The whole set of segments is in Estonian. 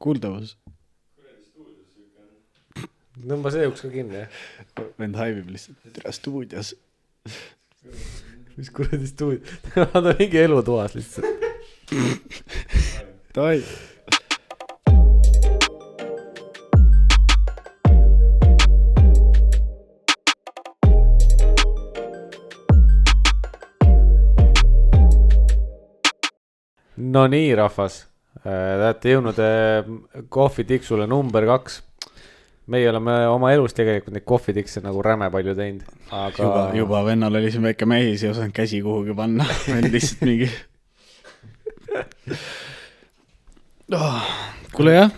kuuldavus. Nõmba see uks ka kinni, jah? Vend haibib lihtsalt. Tere stuudios. Mis kuradi stuudios? Nad on mingi elutoas lihtsalt. Toi. No nii, rahvas. Tähete jõudnud kohvitiksule number 2. Meie oleme oma elus tegelikult neid kohvitikse nagu räme palju teinud. Aga... Juba vennal oli siin väike mehis ja osanud käsi kuhugi panna. Meil lihtsalt mingi... Kuule jah,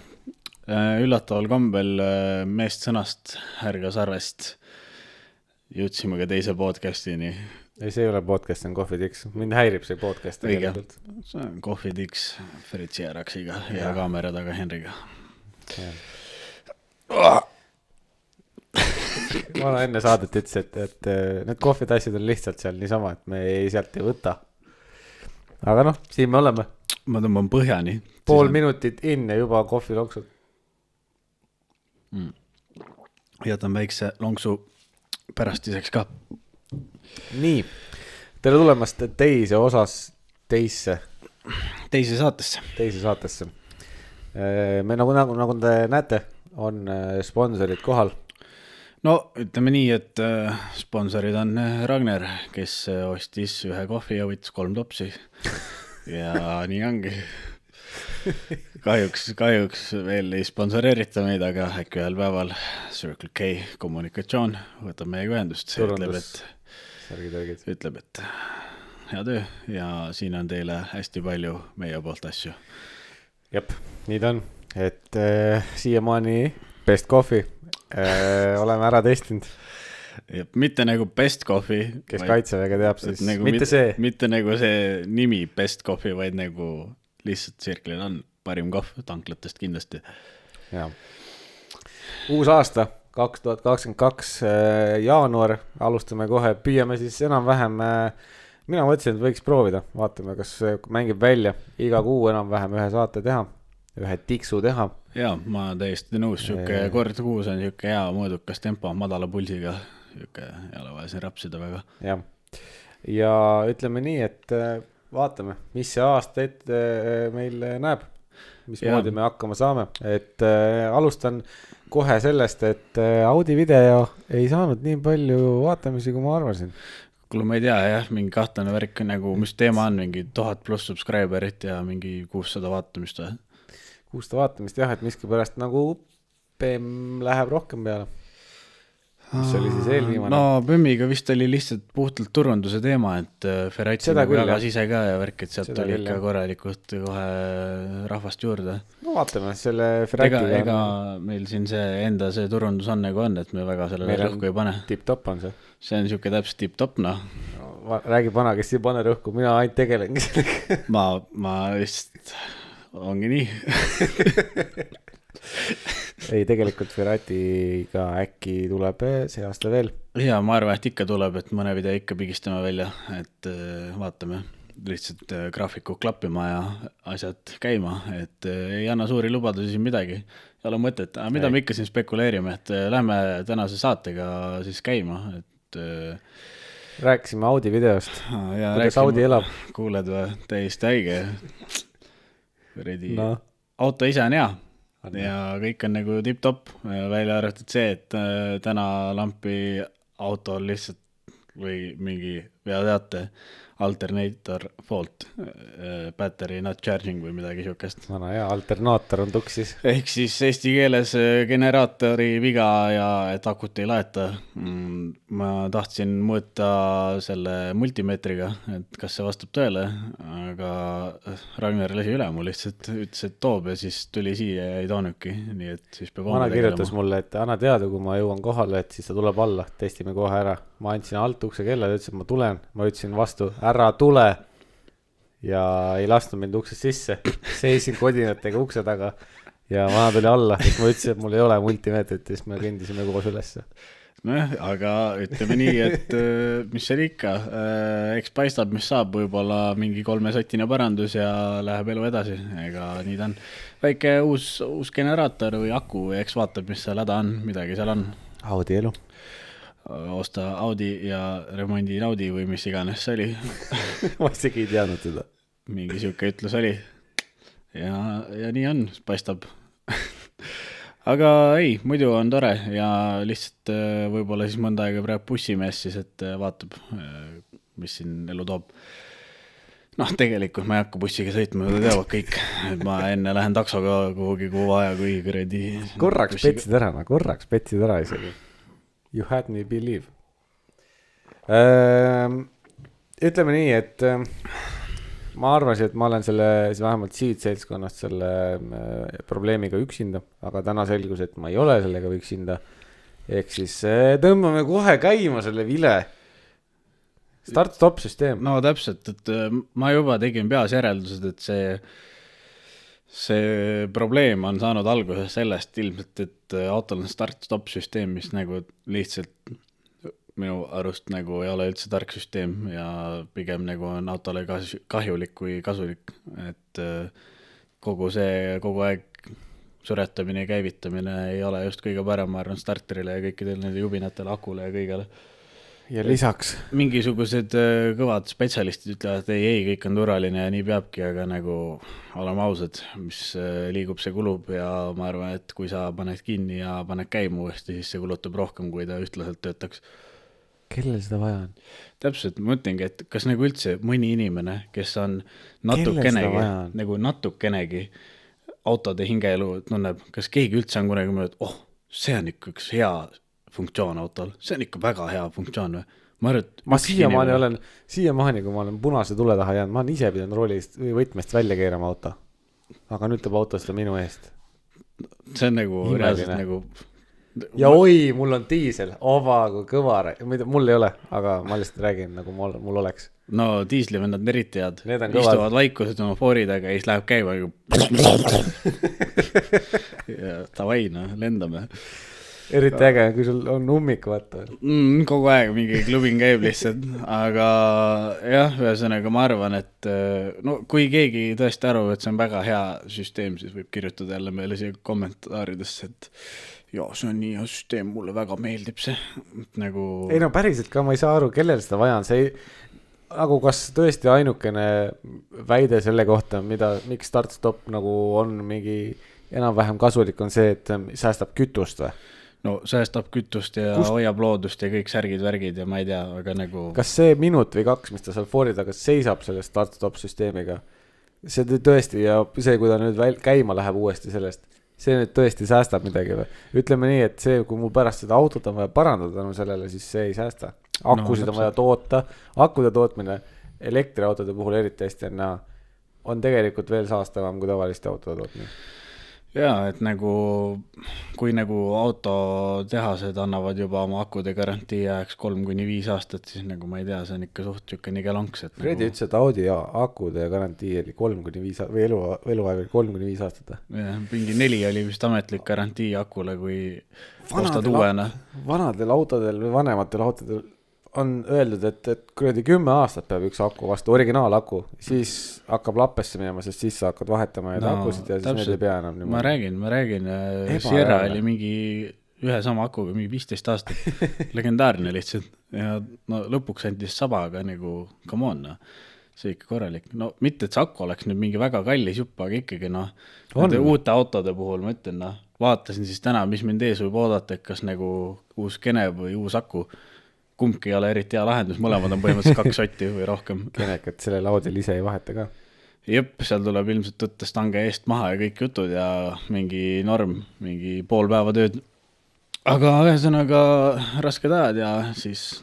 üllataval kombel meest sõnast härga sarvest jõudsime ka teise podcastini. Ei, see ei ole podcast, see on kohvitiks. Mind häirib see podcast. Õige, see on kohvitiks Fritsi Eraksiga ja kaamera taga Henriga. Ma olen enne saadet ütles, et need kohvitassid on lihtsalt seal niisama, et me sealt ei võta. Aga noh, siin me oleme. Ma tõmban põhjani. Pool minutit inne juba kohvilonksud. Jätan väikse lonksu pärastiseks ka. Nii, tere tulemast teise saatesse. Me nagu te näete, on sponsorid kohal. No ütleme nii, et sponsorid on Ragnar, kes ostis ühe kohvi ja võttis 3 topsi. Ja nii ongi. Kahjuks veel ei sponsoreerita meid, aga äkki ühel päeval Circle K kommunikatsioon võtab meiega ühendust. Ütleb, et hea töö ja siin on teile hästi palju meie poolt asju. Jep, nii ta on, et siiamaani Best Coffee oleme ära testinud. Jep, mitte nagu Best Coffee. Kes kaitseväega teab siis, nagu mitte nagu see nimi Best Coffee, vaid nagu lihtsalt Circle'il on parim kohv tanklatest kindlasti. Ja. Uus aasta. 2022 jaanuar, alustame kohe, püüame siis enam-vähem, mina mõtlesin, et võiks proovida, vaatame, kas mängib välja, iga kuu enam-vähem ühe saate teha, ühe tiksu teha. Ja, ma täiesti nõus, siuke kord kuus on siuke hea mõõdukas tempo, madala pulsiga, siuke ei ole vaja siin rapsida väga. Ja ütleme nii, et vaatame, mis see aasta ette meil näeb, mismoodi me hakkama saame, et alustan kohe sellest, et Audi video ei saanud nii palju vaatamisi, kui ma arvasin. Kuule, ma ei tea, jah, mingi kahtlane värk, nagu, mis teema on, mingi 1000 plus subscriberit ja mingi 600 vaatamist või? 600 vaatamist, jah, et miski pärast nagu PEM läheb rohkem peale. Mis oli siis eelviimane? No PEM-iga vist oli lihtsalt puhtalt turunduse teema, et Ferrari nagu jagas ise ka ja värk, et sealt oli ikka korralikult kohe rahvast juurde. No vaatame, selle Ferrari ega meil siin see enda see turundus on nagu on, et me väga sellele rõhku ei pane. Tip-top on see. See on siuke täpselt tip-top, noh. Räägi vana, kes ei pane rõhku, mina ainult tegelengi sellega. Ma vist ongi nii. Ei, tegelikult Ferratiga äkki tuleb see aasta veel. Ja ma arvan, et ikka tuleb, et mõne video ikka pigistame välja, et vaatame lihtsalt graafiku klappima ja asjad käima, et ei anna suuri lubadusi siin midagi. Ei ole mõtet, mida me ikka siin spekuleerime, et lähme tänase saatega siis käima, et rääkisime Audi videost. Kuidas Audi elab? Kuuled või? Täiesti haige. Auto ise on hea. Ja kõik on nagu tip-top, välja arvatud see, et täna lampi autol lihtsalt või mingi veateate alternator fault, battery not charging või midagi siukest. Vana hea, alternaator on tuksis. Ehk siis eesti keeles generaatori viga ja et akut ei laeta. Ma tahtsin mõõta selle multimeetriga, et kas see vastab tõele, aga Ragnar lasi üle mul lihtsalt, ütles, et toob ja siis tuli siia ja ei toonudki. Nii et siis peab Vana kirjutas mulle, et anna teada, kui ma jõuan kohale, et siis ta tuleb alla, testime kohe ära. Ma andsin alt ukse kella, ta ütles, et ma tulen, ma ütlesin vastu, ära tule ja ei lasknud mind uksest sisse, seisin kodinatega ukse taga ja vana tuli alla, siis ma ütlesin, et mul ei ole multimeetrit ja siis me kõndisime koos ülesse. Noh, aga ütleme nii, et mis seal ikka, eks paistab, mis saab, võib-olla mingi 3-sotine parandus ja läheb elu edasi, ega nii ta on. väike uus generaator või aku või eks vaatab, mis seal häda on, midagi seal on. Audi elu. Osta Audi ja remondi Audi või mis iganes see oli. Ma isegi ei teadnud seda. Mingi siuke ütlus oli. Ja nii on, paistab. Aga ei, muidu on tore ja lihtsalt võib-olla siis mõnda aega praegu bussimees siis, et vaatab, mis siin elu toob. Noh, tegelikult ma ei hakka bussiga sõitma, ta teavad kõik, et ma enne lähen taksoga kuhugi kuu vaja, kui kuradi. Korraks petsid ära isegi. You had me believe. Ütleme nii, et ma arvasin, et ma olen vähemalt siit seltskonnast selle probleemiga üksinda, aga täna selgus, et ma ei ole sellega üksinda. Ehk siis tõmbame kohe käima selle vile. Start-stop süsteem. No täpselt, et ma juba tegin peas järeldused, et see probleem on saanud alguse sellest ilmselt, et autol on start-stop süsteem, mis nagu lihtsalt minu arust nagu ei ole üldse tark süsteem ja pigem nagu on autole kahjulik kui kasulik, et kogu aeg suretamine ja käivitamine ei ole just kõige parem, ma arvan, starterile ja kõikidele nende jubinatele, akule ja kõigele. Ja lisaks mingisugused kõvad spetsialistid ütlevad, et ei, kõik on turvaline ja nii peabki, aga nagu oleme ausad, mis liigub, see kulub ja ma arvan, et kui sa paned kinni ja paned käima uuesti, siis see kulutab rohkem, kui ta ühtlaselt töötaks. Kellel seda vaja on? Täpselt, ma mõtlengi, et kas nagu üldse mõni inimene, kes on natukenegi autode hingeelu tunneb, kas keegi üldse on kunagi mõelnud, et see on ikka üks hea funktsioon autol, see on ikka väga hea funktsioon. Ma siiamaani, kui ma olen punase tule taha jäänud, ma olen ise pidanud roolist või võtmest välja keerama auto. Aga nüüd teeb auto seda minu eest. See on nagu reaalselt nagu... Ja oi, mul on diisel, kui kõva, mul ei ole, aga ma lihtsalt räägin, nagu mul oleks. No diislivennad on eriti head. Istuvad vaikused oma fooridaga ja siis läheb käima ja tavai, lendame. Eriti äge, kui sul on ummik, vaata. Kogu aeg mingi klubin käib lihtsalt, aga jah, ühesõnaga ma arvan, et kui keegi tõesti arvab, et see on väga hea süsteem, siis võib kirjutada jälle meile siia kommentaaridesse, et see on nii hea süsteem, mulle väga meeldib see. Nagu... Ei no päriselt ka, ma ei saa aru, kellel seda vaja on, see nagu kas tõesti ainukene väide selle kohta, miks start-stop nagu on mingi enam-vähem kasulik on see, et säästab kütust või? No säästab kütust ja hoiab loodust ja kõik särgid-värgid ja ma ei tea, aga nagu... Kas see minut või 2, mis ta seal foori taga seisab selle start-stop süsteemiga, see tõesti ja see, kui ta nüüd käima läheb uuesti sellest, see nüüd tõesti säästab midagi või? Ütleme nii, et see, kui mul pärast seda autot on vaja parandada sellele, siis see ei säästa. Akusid on vaja toota, akude tootmine elektriautode puhul eriti hästi on tegelikult veel saastavam kui tavaliste autode tootmine. Jaa, et nagu, kui nagu autotehased annavad juba oma akude garantii ajaks 3-5 aastat, siis nagu ma ei tea, see on ikka suht tükka nii lanks. Fredi ütles, et Audi akude garantii oli 3-5 või eluaeg oli 3-5 aastat. Jah, mingi 4 oli vist ametlik garantii akule, kui ostad uuena. Vanadel autodel või vanematel autodel on öeldud, et kuradi 10 aastat peab üks aku vastu, originaalaku, siis hakkab lappesse minema, sest siis sa hakkad vahetama ja akusid ja siis need ei pea enam. Ma räägin, Sierra oli mingi ühe sama akuga mingi 15 aastat, legendaarne lihtsalt ja lõpuks andis sabaga nagu, come on, see ikka korralik. No mitte, et see aku oleks nüüd mingi väga kallis jupp, aga ikkagi uute autode puhul ma ütlen, vaatasin siis täna, mis mind ees võib oodata, et kas nagu uus Gene või uus aku, kumbki ei ole eriti hea lahendus, mõlemad on põhimõtteliselt 2 sotti või rohkem. Kenek, et sellel Audil ise ei vaheta ka. Jep, seal tuleb ilmselt võtta stange eest maha ja kõik jutud ja mingi norm, mingi pool päeva tööd. Aga ühesõnaga rasked ajad ja siis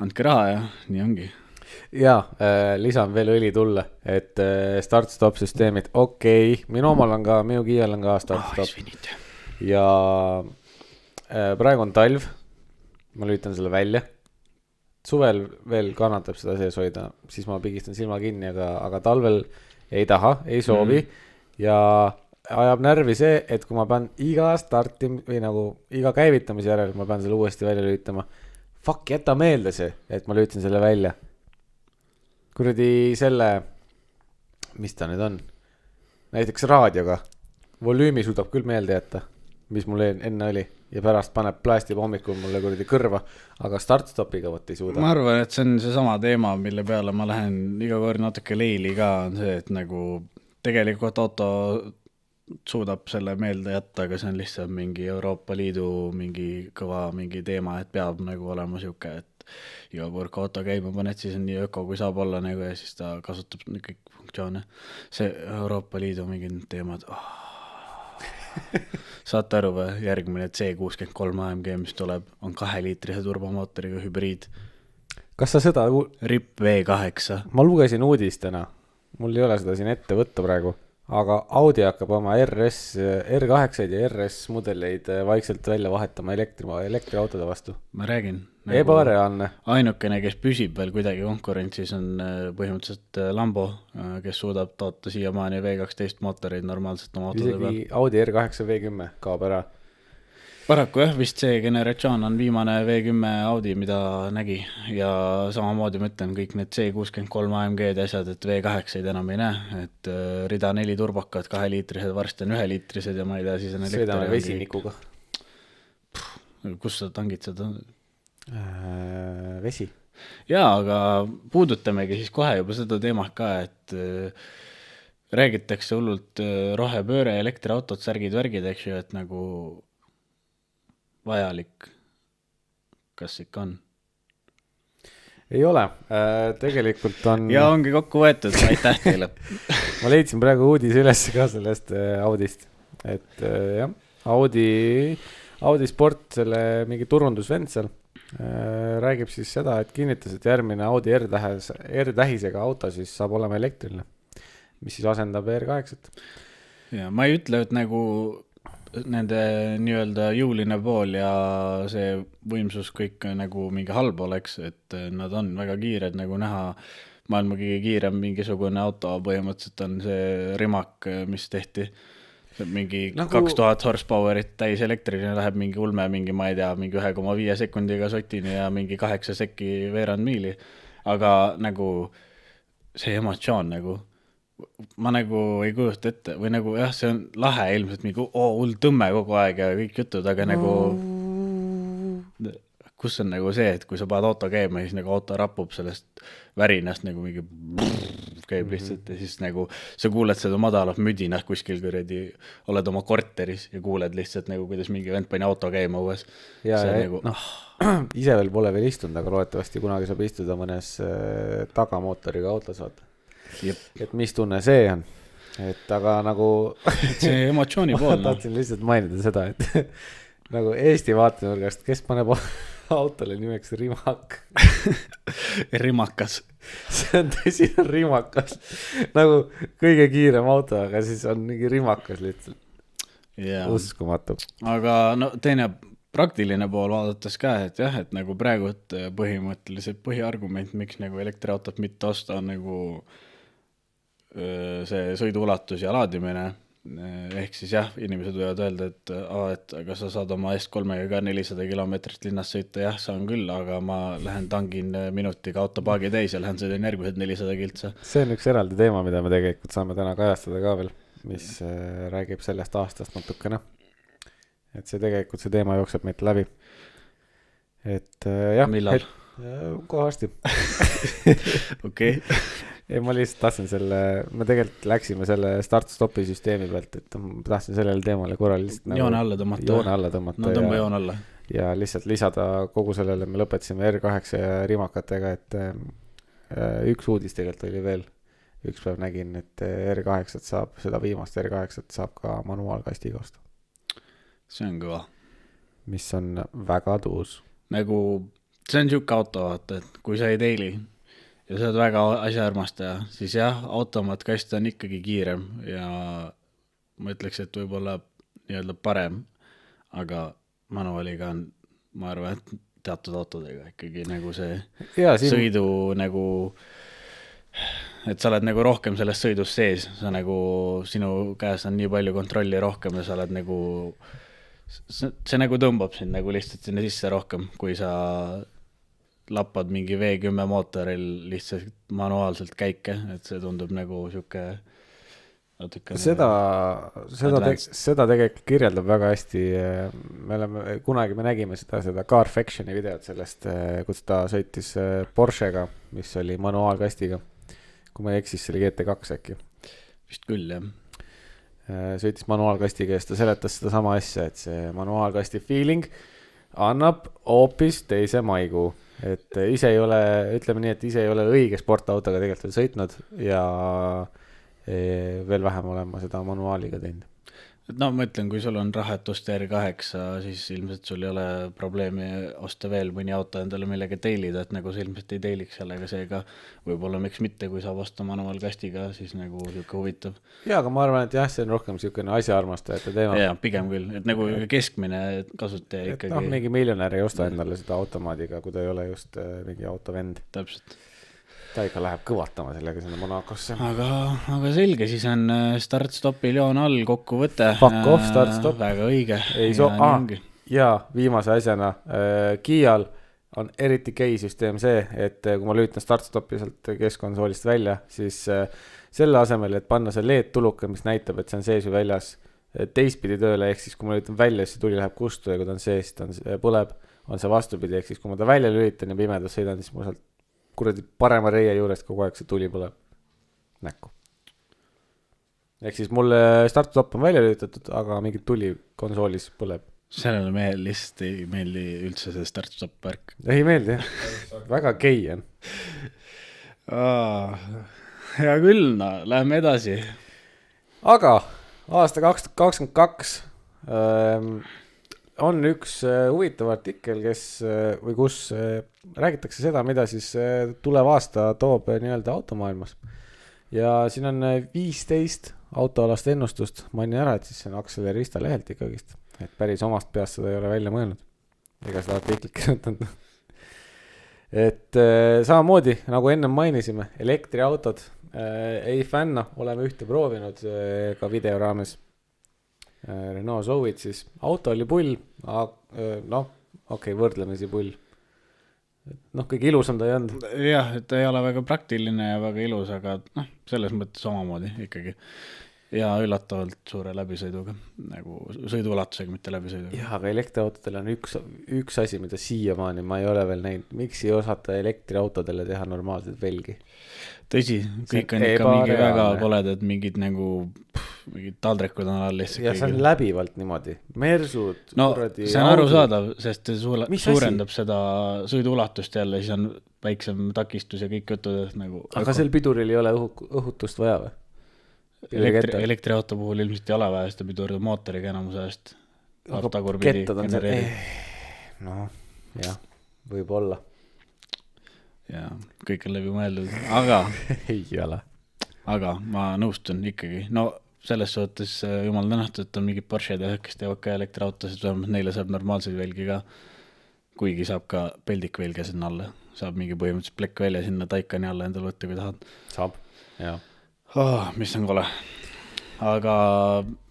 andke raha ja nii ongi. Ja, lisan veel õli tulla, et start-stop süsteemid, minu omal on ka, minu Kiial on ka start-stop. Ja praegu on talv. Ma lülitan selle välja. Suvel veel kannatab seda sees hoida, siis ma pigistan silma kinni, aga talvel ei taha, ei soovi. Ja ajab närvi see, et kui ma pean iga starti või nagu iga käivitamise järel, ma pean selle uuesti välja lülitama. Fuck, jäta meelde see, et ma lülitan selle välja. Kuradi selle, mis ta nüüd on? näiteks raadioga volüümi suudab küll meelde jätta, mis mul enne oli ja pärast plastib hommikul mulle kuradi kõrva, aga start-stopiga võt ei suuda. ma arvan, et see on seesama teema, mille peale ma lähen iga kord natuke leili ka, on see, et nagu tegelikult auto suudab selle meelde jätta, aga see on lihtsalt mingi Euroopa Liidu mingi kõva mingi teema, et peab nagu olema siuke, et iga kord kui auto käima paned, siis on nii öko kui saab olla nagu ja siis ta kasutab kõik funktsioone. See Euroopa Liidu mingid teemad, saate aru või? Järgmine C63 AMG, mis tuleb, on 2-liitrise turbomootoriga hübriid. Kas sa seda... RIP V8. Ma lugesin uudist täna. Mul ei ole seda siin ette võtta praegu. Aga Audi hakkab oma R8 ja RS mudeleid vaikselt välja vahetama elektriautode vastu. Ma räägin. Ebareaalne. Ainukene, kes püsib veel kuidagi konkurentsis, on põhimõtteliselt Lambo, kes suudab toota siiamaani V12 mootoreid normaalselt oma autode peal. Isegi Audi R8 V10 kaob ära. Paraku jah, vist see generatsioon on viimane V10 Audi, mida nägi ja samamoodi ma ütlen kõik need C63 AMG-d asjad, et V8-id enam ei näe, et rida 4 turbakad, 2-liitrised, varsti on 1-liitrised ja ma ei tea, siis on sõidame vesinikuga. Kus sa tangid seda? Vesi. Jaa, aga puudutamegi siis kohe juba seda teemat ka, et räägitakse hullult rohepööre, elektriautot, särgid-värgid, eks ju, et nagu vajalik. Kas ikka on? Ei ole. Tegelikult on... Ja ongi kokku võetud, aitäh teile. Ma leidsin praegu uudis üles ka sellest Audist. Et jah, Audi Sport, selle mingi turundusvend seal, räägib siis seda, et kinnitas, et järgmine Audi R-tähisega auto siis saab olema elektriline, mis siis asendab R8. Ja ma ei ütle, et nagu nende nii-öelda jõuline pool ja see võimsus kõik nagu mingi halb oleks, et nad on väga kiired, nagu näha maailma kõige kiirem mingisugune auto põhimõtteliselt on see Rimac, mis tehti mingi nagu... 2000 horsepowerit täis elektriline läheb mingi ulme, mingi ma ei tea, mingi 1,5 sekundiga sotini ja mingi 8 sekki veerand miili, aga nagu see emotsioon nagu ma nagu ei kujuta ette või nagu jah, see on lahe ilmselt mingi hull tõmme kogu aeg ja kõik jutud, aga nagu kus on nagu see, et kui sa paned auto käima, siis nagu auto rapub sellest värinast nagu mingi käib lihtsalt ja siis nagu sa kuuled seda madalat müdinat kuskil kuradi, oled oma korteris ja kuuled lihtsalt nagu kuidas mingi vend pani auto käima uues. Ja, nagu, ise veel pole veel istunud, aga loodetavasti kunagi saab istuda mõnes tagamootoriga autos vaata. Jep. Et mis tunne see on, et aga nagu see emotsiooni pool. Ma tahtsin lihtsalt mainida seda, et nagu Eesti vaatenurgast, kes paneb autole nimeks Rimac? Rimakas. See on tõsine Rimakas. Nagu kõige kiirem auto, aga siis on mingi Rimakas lihtsalt. Yeah. Uskumatu. Aga no teine praktiline pool vaadates ka, et jah, et nagu praegu põhimõtteliselt põhiargument, miks nagu elektriautot mitte osta on nagu see sõiduulatus ja laadimine, ehk siis jah, inimesed võivad öelda, et aga sa saad oma S3-ga ka 400 kilomeetrit linnas sõita, jah, saan küll, aga ma lähen tangin minutiga autopaagi täis ja lähen sõidin järgmised 400 kiltsa. See on üks eraldi teema, mida me tegelikult saame täna kajastada ka veel, mis räägib sellest aastast natukene. Et see tegelikult see teema jookseb meilt läbi. Et jah. Millal? Kohasti. Okei. Ei, ma lihtsalt tahtsin me tegelikult läksime selle start-stopi süsteemi pealt, et ma tahtsin sellele teemale korral lihtsalt joone alla tõmmata. No tõmba joon alla. Ja lihtsalt lisada kogu sellele, me lõpetasime R8 ja Rimakatega, et üks uudis tegelikult oli veel. Üks päev nägin, et R8 saab, seda viimast R8 saab ka manuaalkastiga osta. See on kõva. Mis on väga tuus. Nagu, see on siuke auto, vaata, et kui sa ei teili ja sa oled väga asjaarmastaja, siis jah, automaatkast on ikkagi kiirem ja ma ütleks, et võib-olla nii-öelda parem, aga manuaaliga on, ma arvan, et teatud autodega ikkagi nagu see sõidu nagu, et sa oled nagu rohkem selles sõidus sees, sa nagu, sinu käes on nii palju kontrolli rohkem ja sa oled nagu, see nagu tõmbab sind nagu lihtsalt sinna sisse rohkem, kui sa lappad mingi V10 mootoril lihtsalt manuaalselt käike, et see tundub nagu siuke seda tegelikult kirjeldab väga hästi. Me nägime seda Carfactioni videot sellest, kus ta sõitis Porschega, mis oli manuaalkastiga. Kui ma ei eksis, see oli GT2 äkki. Vist küll, jah. Sõitis manuaalkastiga ja ta seletas seda sama asja, et see manuaalkasti feeling annab hoopis teise maigu. Et ise ei ole, ütleme nii, et ise ei ole õige sportautoga tegelikult veel sõitnud ja veel vähem olen ma seda manuaaliga teinud. No ma ütlen, kui sul on raha, et osta R8, siis ilmselt sul ei ole probleemi osta veel mõni auto endale millega teilida, et nagu see ilmselt ei teiliks sellega, seega võib-olla miks mitte, kui saab osta manuaalkastiga, siis nagu siuke huvitav. Ja, aga ma arvan, et jah, see on rohkem siukene asjaarmastajate teema. Ja, pigem küll, et nagu keskmine kasutaja ikkagi. No, mingi miljonär ei osta endale seda automaadiga, kui ta ei ole just mingi autovend. Täpselt. Ta ikka läheb kõvatama sellega sinna Monacosse. Aga selge, siis on start-stopi joon all kokkuvõte. Fuck off, start-stop. Väga õige. Ja viimase asjana, Kial on eriti gei-süsteem see, et kui ma lüütan start-stopi sealt keskkonsoolist välja, siis selle asemel, et panna see LED-tuluke, mis näitab, et see on sees või väljas, teistpidi tööle, ehk siis kui ma lüütan välja, siis tuli läheb kustu ja kui ta on sees, ta põleb, on see vastupidi, ehk siis kui ma ta välja lülitan ja pimedas sõidan, siis mul sealt kuradi parema reie juurest kogu aeg see tuli põleb näkku. Ehk siis mulle start-stop on välja lülitatud, aga mingi tuli konsoolis põleb. Sellele mehel lihtsalt ei meeldi üldse see start-stop värk. Ei meeldi, jah. Väga gei on. Hea küll, no, läheme edasi. Aga aasta 2022 on üks huvitav artikkel, kus räägitakse seda, mida siis tulev aasta toob nii-öelda automaailmas. Ja siin on 15 autoalast ennustust. Mainin ära, et siis see on Accelerista lehelt ikkagist. Et päris omast peast seda ei ole välja mõelnud. Ega seda artiklit kirjutanud. Et samamoodi, nagu ennem mainisime, elektriautod ei fänna. Oleme ühte proovinud ka video raames. Renault Zoe'd siis. Auto oli pull, võrdlemisi pull. Kõige ilusam ta ei olnud. Jah, et ta ei ole väga praktiline ja väga ilus, aga selles mõttes samamoodi ikkagi. Ja üllatavalt suure läbisõiduga, nagu sõiduulatusega, mitte läbisõiduga. Jah, aga elektriautodel on üks asi, mida siiamaani ma ei ole veel näinud. Miks ei osata elektriautodele teha normaalselt velgi? Tõsi, kõik on ikka mingi väga koledad, mingid taldrekud on all lihtsalt. Ja see on läbivalt niimoodi. Mersud, no, see on arusaadav, sest suurendab seda sõiduulatust jälle, siis on väiksem takistus ja kõik jutud. Nagu aga sel piduril ei ole õhutust vaja või? Elektriauto puhul ilmselt ei ole vaja, sest ta pidurdab mootoriga enamuse ajast. Kettad on see. Jah, võib olla. Ja kõik on läbi mõeldud, aga ei ole. Aga ma nõustun ikkagi. No selles suhtes jumal tänatud, et on mingid Porsche'd ja kes teevad ka elektriautosid, neile saab normaalseid velgi ka, kuigi saab ka peldik velge sinna alla. Saab mingi põhimõtteliselt plekk välja sinna taikani alla endale võtta, kui tahad. Saab, jah. Mis on kole. Aga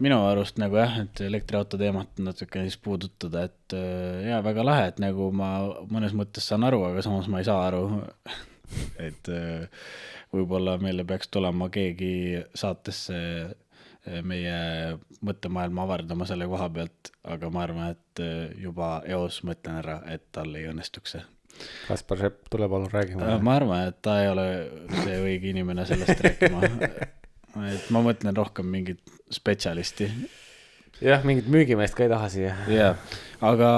minu arust nagu jah, et elektriauto teemat natuke siis puudutada, et jah, väga lahe, et nagu ma mõnes mõttes saan aru, aga samas ma ei saa aru, et võib-olla meile peaks tulema keegi saatesse meie mõttemaailma avardama selle koha pealt, aga ma arvan, et juba eos mõtlen ära, et tal ei õnnestuks see. Kaspar Sepp, tule palun räägima. Ma arvan, et ta ei ole see õige inimene sellest rääkima. Et ma mõtlen rohkem mingit spetsialisti. Jah, mingit müügimeest ka ei taha siia. Jah, aga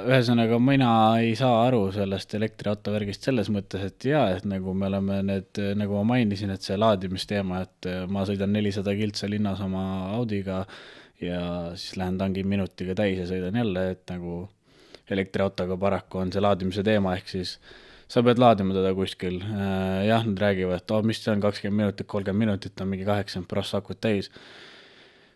ühesõnaga mina ei saa aru sellest elektriauto värgist selles mõttes, et jah, et nagu me oleme need, nagu ma mainisin, et see laadimisteema, et ma sõidan 400 kiltsa linnas oma Audiga ja siis lähen tangin minutiga täis ja sõidan jälle, et nagu elektriautoga paraku on see laadimise teema, ehk siis sa pead laadima teda kuskil. Jah, nad räägivad, et mis see on 20 minutit, 30 minutit on mingi 80% akut täis.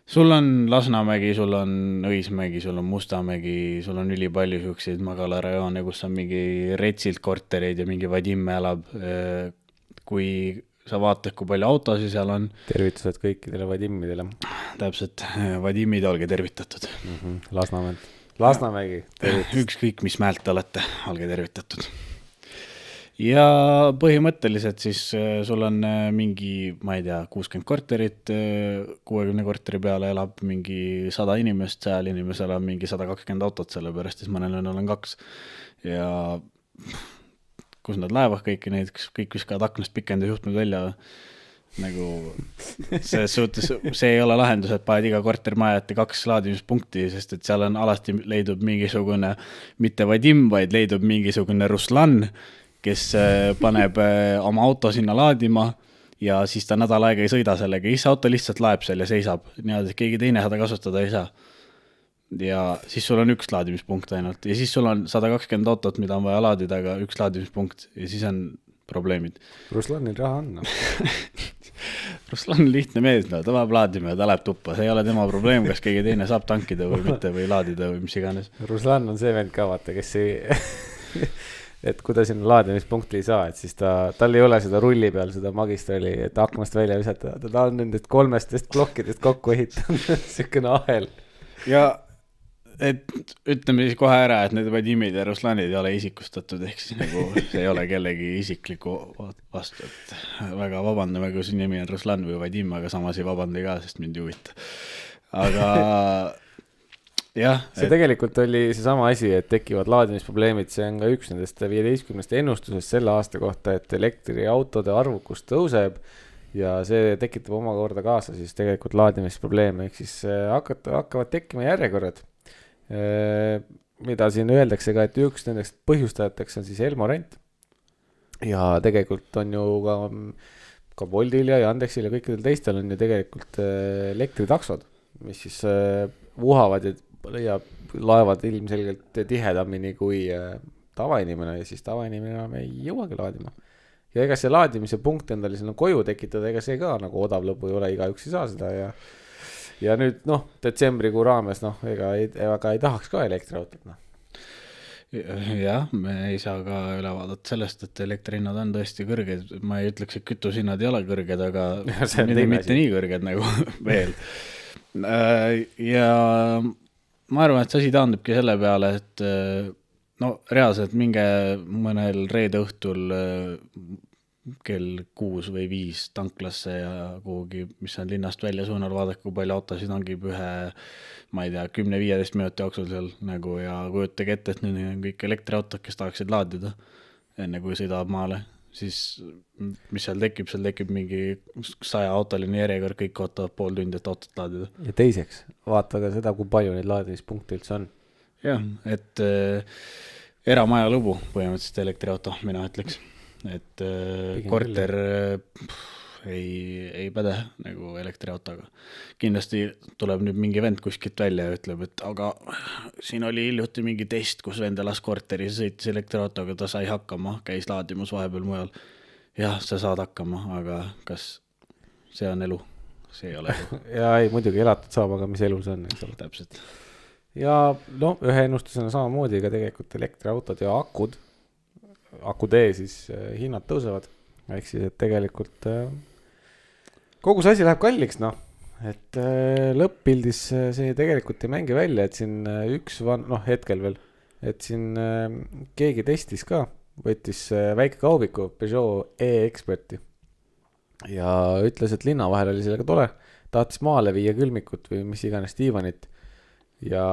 Sul on Lasnamägi, sul on Õismägi, sul on Mustamägi, sul on ülipalju siukseid magalarajoone, kus on mingi retsilt kortereid ja mingi Vadimme elab. Kui sa vaatad, kui palju autosi seal on. Tervitused kõikidele Vadimmidele. Täpselt, Vadimmid olge tervitatud. Lasnamägi. Ükskõik, mis mäelt te olete, olge tervitatud. ja põhimõtteliselt siis sul on mingi, ma ei tea, 60 korterit, 60 korteri peale elab mingi 100 inimest, 100 inimesel on mingi 120 autot, sellepärast siis mõnel on 2 ja kus nad laevad kõiki neid, kõik viskavad aknast pikendus juhtmed välja, nagu selles suhtes see ei ole lahendus, et paned iga kortermaja ette 2 laadimispunkti, sest et seal on alati leidub mingisugune, mitte Vadim, vaid leidub mingisugune Ruslan, kes paneb oma auto sinna laadima ja siis ta nädal aega ei sõida sellega, siis auto lihtsalt laeb seal ja seisab, niimoodi, et keegi teine seda kasutada ei saa. Ja siis sul on 1 laadimispunkt ainult ja siis sul on 120 autot, mida on vaja laadida, aga 1 laadimispunkt ja siis on probleemid. Ruslanil raha on. Ruslan on lihtne mees, no ta peab laadima ja ta läheb tuppa, see ei ole tema probleem, kas keegi teine saab tankida või mitte või laadida või mis iganes. Ruslan on see vend ka, vaata, kes ei et kui ta sinna laadimispunkti ei saa, et siis tal ei ole seda rulli peal, seda magistrali, et aknast välja visata, ta on nendest 3 plokkidest kokku ehitanud sükene ahel. Ja et ütleme siis kohe ära, et need Vadimid ja Ruslanid ei ole isikustatud, ehk siis nagu see ei ole kellegi isikliku vastu, et väga vabandame, kui su nimi on Ruslan või Vadim, aga samas ei vabanda ka, sest mind juvita. Aga jah. See tegelikult oli see sama asi, et tekivad laadimisprobleemid, see on ka üks nendest 15 ennustusest selle aasta kohta, et elektriautode arvukus tõuseb ja see tekitab omakorda kaasa siis tegelikult laadimisprobleeme, ehk siis hakkavad tekkima järjekorrad. Mida siin öeldakse ka, et üks nendest põhjustajateks on siis Elmorent ja tegelikult on ju ka Boltil ja Yandexil ja kõikidel teistel on ju tegelikult elektritaksod, mis siis vuhavad ja laevad ilmselgelt tihedamini kui tavainimene ja siis tavainimene enam ei jõuagi laadima. Ja ega see laadimise punkt endale sinna koju tekitada, ega see ka nagu odav lõbu ei ole, igaüks ei saa seda ja nüüd detsembrikuu raames ega ei tahaks ka elektriautot. Jah, me ei saa ka üle vaadata sellest, et elektrihinnad on tõesti kõrged, ma ei ütleks, et kütushinnad ei ole kõrged, aga mitte nii kõrged nagu veel. Ja ma arvan, et see asi taandubki selle peale, et reaalselt minge mõnel reede õhtul kell 6 või 5 tanklasse ja kuhugi, mis on linnast välja suunal, vaadake, kui palju autosid hangib ühe, ma ei tea, 10-15 minuti jooksul seal nagu ja kujutage ette, et nüüd on kõik elektriautod, kes tahaksid laadida enne kui sõidab maale, siis mis seal tekib mingi 100 autoline järjekord, kõik ootavad pool tundi, et autot laadida. Ja teiseks, vaata ka seda, kui palju neid laadimispunkte üldse on. Jah, et eramaja lugu põhimõtteliselt elektriauto, mina ütleks. Et korter ei päde nagu elektriautoga. Kindlasti tuleb nüüd mingi vend kuskilt välja ja ütleb, et aga siin oli hiljuti mingi test, kus vend elas korteris, sõitis elektriautoga, ta sai hakkama, käis laadimus vahepeal mujal. Jah, sa saad hakkama, aga kas see on elu? See ei ole elu. Ja ei, muidugi elatud saab, aga mis elu see on? Täpselt. Ja ühe ennustusena samamoodi ka tegelikult elektriautod ja akudee siis hinnad tõusevad, ehk siis, et tegelikult kogu see asi läheb kalliks, et lõpp-pildis see tegelikult ei mängi välja, et siin hetkel veel, et siin keegi testis ka, võttis väike kaubiku Peugeot E-Experti ja ütles, et linna vahel oli sellega tore, tahtis maale viia külmikut või mis iganes diivanit ja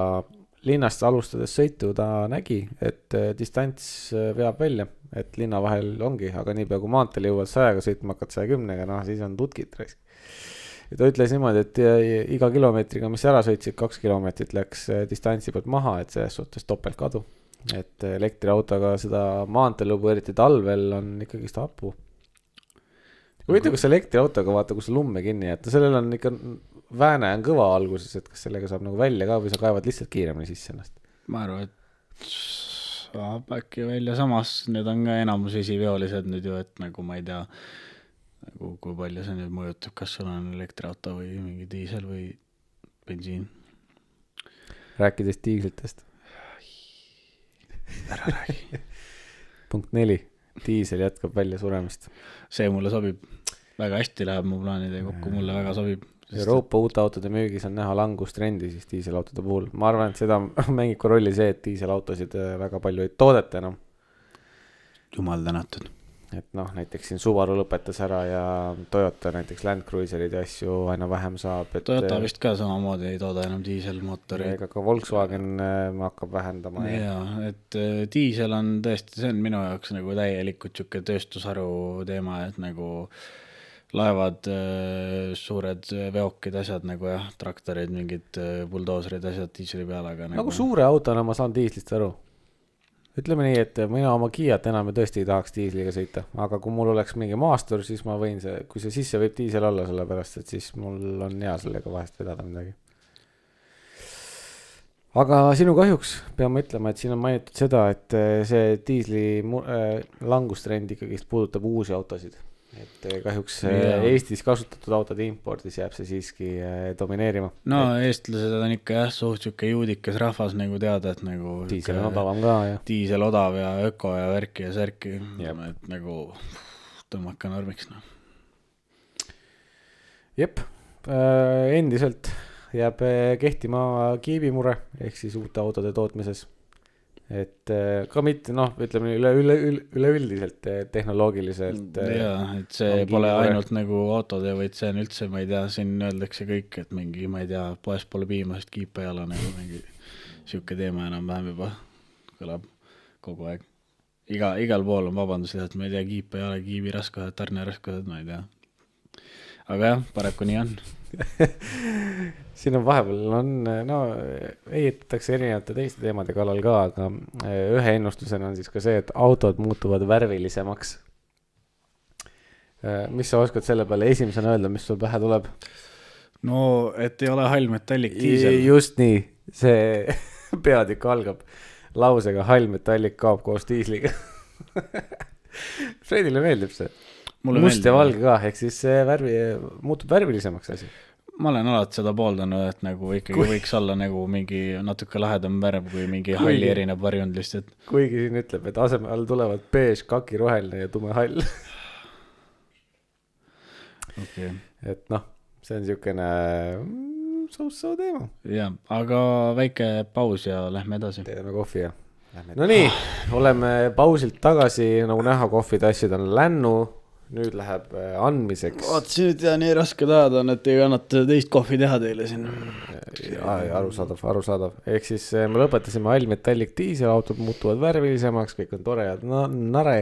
linnast alustades sõitu ta nägi, et distants veab välja, et linna vahel ongi, aga niipea kui maanteel jõuad 100-ga sõitma hakkad 110-ga, siis on tutkid. Ja ta ütles niimoodi, et iga kilomeetriga, mis ära sõitsid, 2 kilomeetrit läks distantsi pealt maha, et selles suhtes topelt kadu. Et elektriautoga seda maanteelõbu, eriti talvel, on ikkagi hapu. Võite, kus elektriautoga vaata, kus lumme kinni jätta, sellel on ikka vääne on kõva alguses, et kas sellega saab nagu välja ka või sa kaevad lihtsalt kiiremini sisse ennast? Ma arvan, et saab äkki välja, samas need on ka enamus esiveolised nüüd ju, et nagu ma ei tea, nagu kui palju see nüüd mõjutab, kas sul on elektriauto või mingi diisel või bensiin. Rääkides diislitest. Ära räägi. Punkt 4. Diisel jätkab välja suremist. See mulle sobib. Väga hästi läheb mu plaanide kokku, mulle väga sobib. Euroopa uute autode müügis on näha langustrendi siis diiselautode puhul. Ma arvan, et seda mängib ka rolli see, et diiselautosid väga palju ei toodeta enam. Jumal tänatud. et noh, näiteks siin Subaru lõpetas ära ja Toyota näiteks Land Cruiserid ja asju aina vähem saab. Toyota vist ka samamoodi ei tooda enam diiselmootori. Ega ka Volkswagen hakkab vähendama. Jaa, et diisel on tõesti, see on minu jaoks nagu täielikult siuke tööstusharu teema, et nagu laevad, suured veokid, asjad nagu jah, traktorid, mingid buldooserid, asjad diiseli peale, aga nagu suure autona ma saan diislist aru. Ütleme nii, et mina oma Kiat enam tõesti ei tahaks diisliga sõita, aga kui mul oleks mingi maastur, siis ma võin see, kui see sisse võib diisel olla, sellepärast, et siis mul on hea sellega vahest vedada midagi. Aga sinu kahjuks peame ütlema, et siin on mainitud seda, et see diisli langustrend ikkagi puudutab uusi autosid. Et kahjuks Eestis kasutatud autode impordis jääb see siiski domineerima. No eestlased on ikka jah, suht siuke juudikas rahvas nagu teada, et nagu diisel on odavam ka ja diisel odav ja öko ja värki ja särki, et nagu tõmmaka normiks no. Jep, endiselt jääb kehtima kiibimure ehk siis uute autode tootmises. Et ka mitte, noh, ütleme üleüldiselt tehnoloogiliselt. Jaa, et see pole ainult nagu autode, vaid see on üldse, ma ei tea, siin öeldakse kõik, et mingi, ma ei tea, poes pole piimast kiipa jala, nagu mingi siuke teema enam vähem juba kõlab kogu aeg. Igal pool on vabandus, et ma ei tea, kiipa jala, kiibi raskused, tarne raskused, ma ei tea. Aga jah, paraku nii on. Siin on vahepeal ehitatakse erinevate teiste teemade kallal ka, aga ühe ennustusena on siis ka see, et autod muutuvad värvilisemaks. Mis sa oskad selle peale esimesena öelda, mis sul pähe tuleb? No, et ei ole hall metallik diisel. Just nii, see peatükk algab lausega hall metallik kaob koos diisliga. Fredile meeldib see. Must ja valge ka, ehk siis see muutub värvilisemaks asi. Ma olen alati seda pooldanud, et nagu ikkagi võiks olla nagu mingi natuke lahedam värv kui mingi halli erineb varjund lihtsalt. Kuigi siin ütleb, et aseme all tulevad beež, kaki roheline ja tume hall. Okay. Et noh, see on siukene so teema. Ja, aga väike paus ja lähme edasi. Teeme kohvi ja lähme. No nii, oleme pausilt tagasi, nagu näha kohvide asjad on lännu. Nüüd läheb andmiseks. Vaatasin nüüd ja nii raske tahada on, et ei kannata teist kohvi teha teile siin. Arusaadav. Ehk siis me lõpetasime all metallic diisel, autod muutuvad värvilisemaks, kõik on tore ja nare.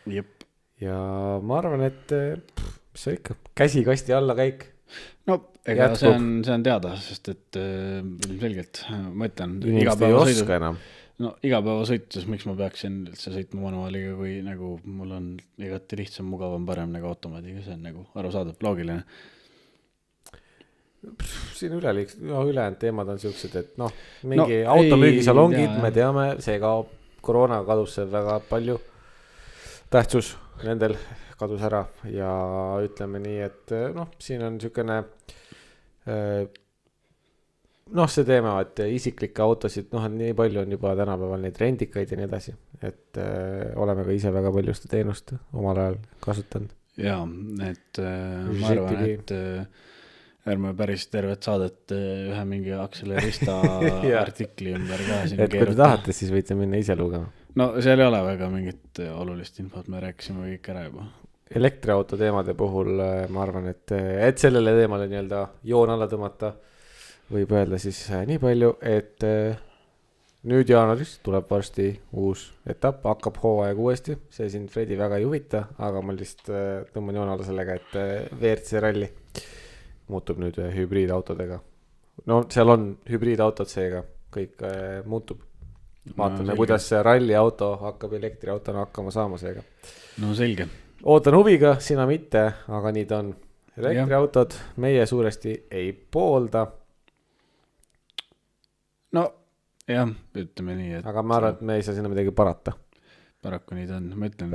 Jep. Ja ma arvan, et mis see ikka, käsi kasti alla käik. No, ega see on teada, sest et ilmselgelt, ma ütlen, igapäevasõitus, miks ma peaksin üldse sõitma manuaaliga, kui nagu mul on igati lihtsam, mugavam, parem nagu automaadiga, see on nagu arusaadav, loogiline. Siin ülejäänud teemad on siuksed, et noh, mingi automüügisalongid, me teame, see kaob, koroona kadus see väga palju, tähtsus nendel kadus ära ja ütleme nii, et noh, siin on siukene see teema, et isiklikke autosid, nii palju on juba tänapäeval neid rendikaid ja nii edasi, et oleme ka ise väga palju seda teenust omal ajal kasutanud. Jaa, et ma arvan, et ärme päris tervet saadet ühe mingi akselerista artikli ümber ka siin keeruta. Et kui te tahate, siis võite minna ise lugema. No seal ei ole väga mingit olulist infot, me rääkisime kõik ära juba. Elektriauto teemade puhul ma arvan, et sellele teemale nii-öelda joon alla tõmmata võib öelda siis nii palju, et nüüd jaanuaris tuleb varsti uus etapp, hakkab hooaeg uuesti, see siin Fredi väga ei huvita, aga ma lihtsalt tõmban joon alla sellega, et WRC ralli muutub nüüd hübriidautodega. No seal on hübriidautod seega, kõik muutub. Vaatame, kuidas see ralliauto hakkab elektriautona hakkama saama seega. No selge. Ootan huviga, sina mitte, aga nii ta on. Elektriautod meie suuresti ei poolda. No jah, ütleme nii, et aga ma arvan, et me ei saa sinna midagi parata. Paraku nii ta on, ma ütlen,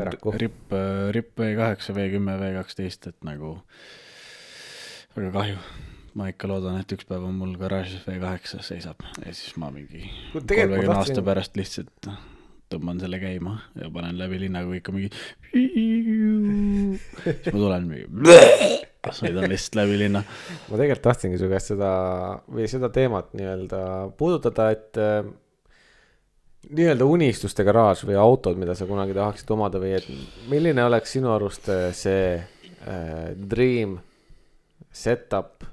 RIP V8, V10, V12, et nagu väga kahju. Ma ikka loodan, et üks päev on mul garaažis V8 seisab ja siis ma mingi 30 aasta pärast lihtsalt tõmban selle käima ja panen läbi linna, kui ikka mingi siis ma tulen mingi sõidan lihtsalt läbi linna. Ma tegelikult tahtsingi su käest seda teemat nii-öelda puudutada, et nii-öelda unistuste garaaž või autod, mida sa kunagi tahaksid omada või et milline oleks sinu arust see dream setup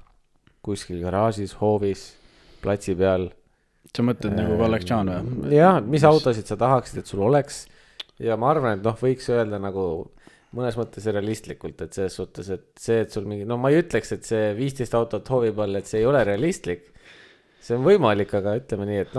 kuskil garaažis, hoovis, platsi peal? Sa mõtled nagu kollektsioon või? Jah, mis autosid sa tahaksid, et sul oleks? Ja ma arvan, et võiks öelda nagu mõnes mõttes realistlikult, et selles suhtes, et see, et sul mingi, no ma ei ütleks, et see 15 autot hoovi peal, et see ei ole realistlik. See on võimalik, aga ütleme nii, et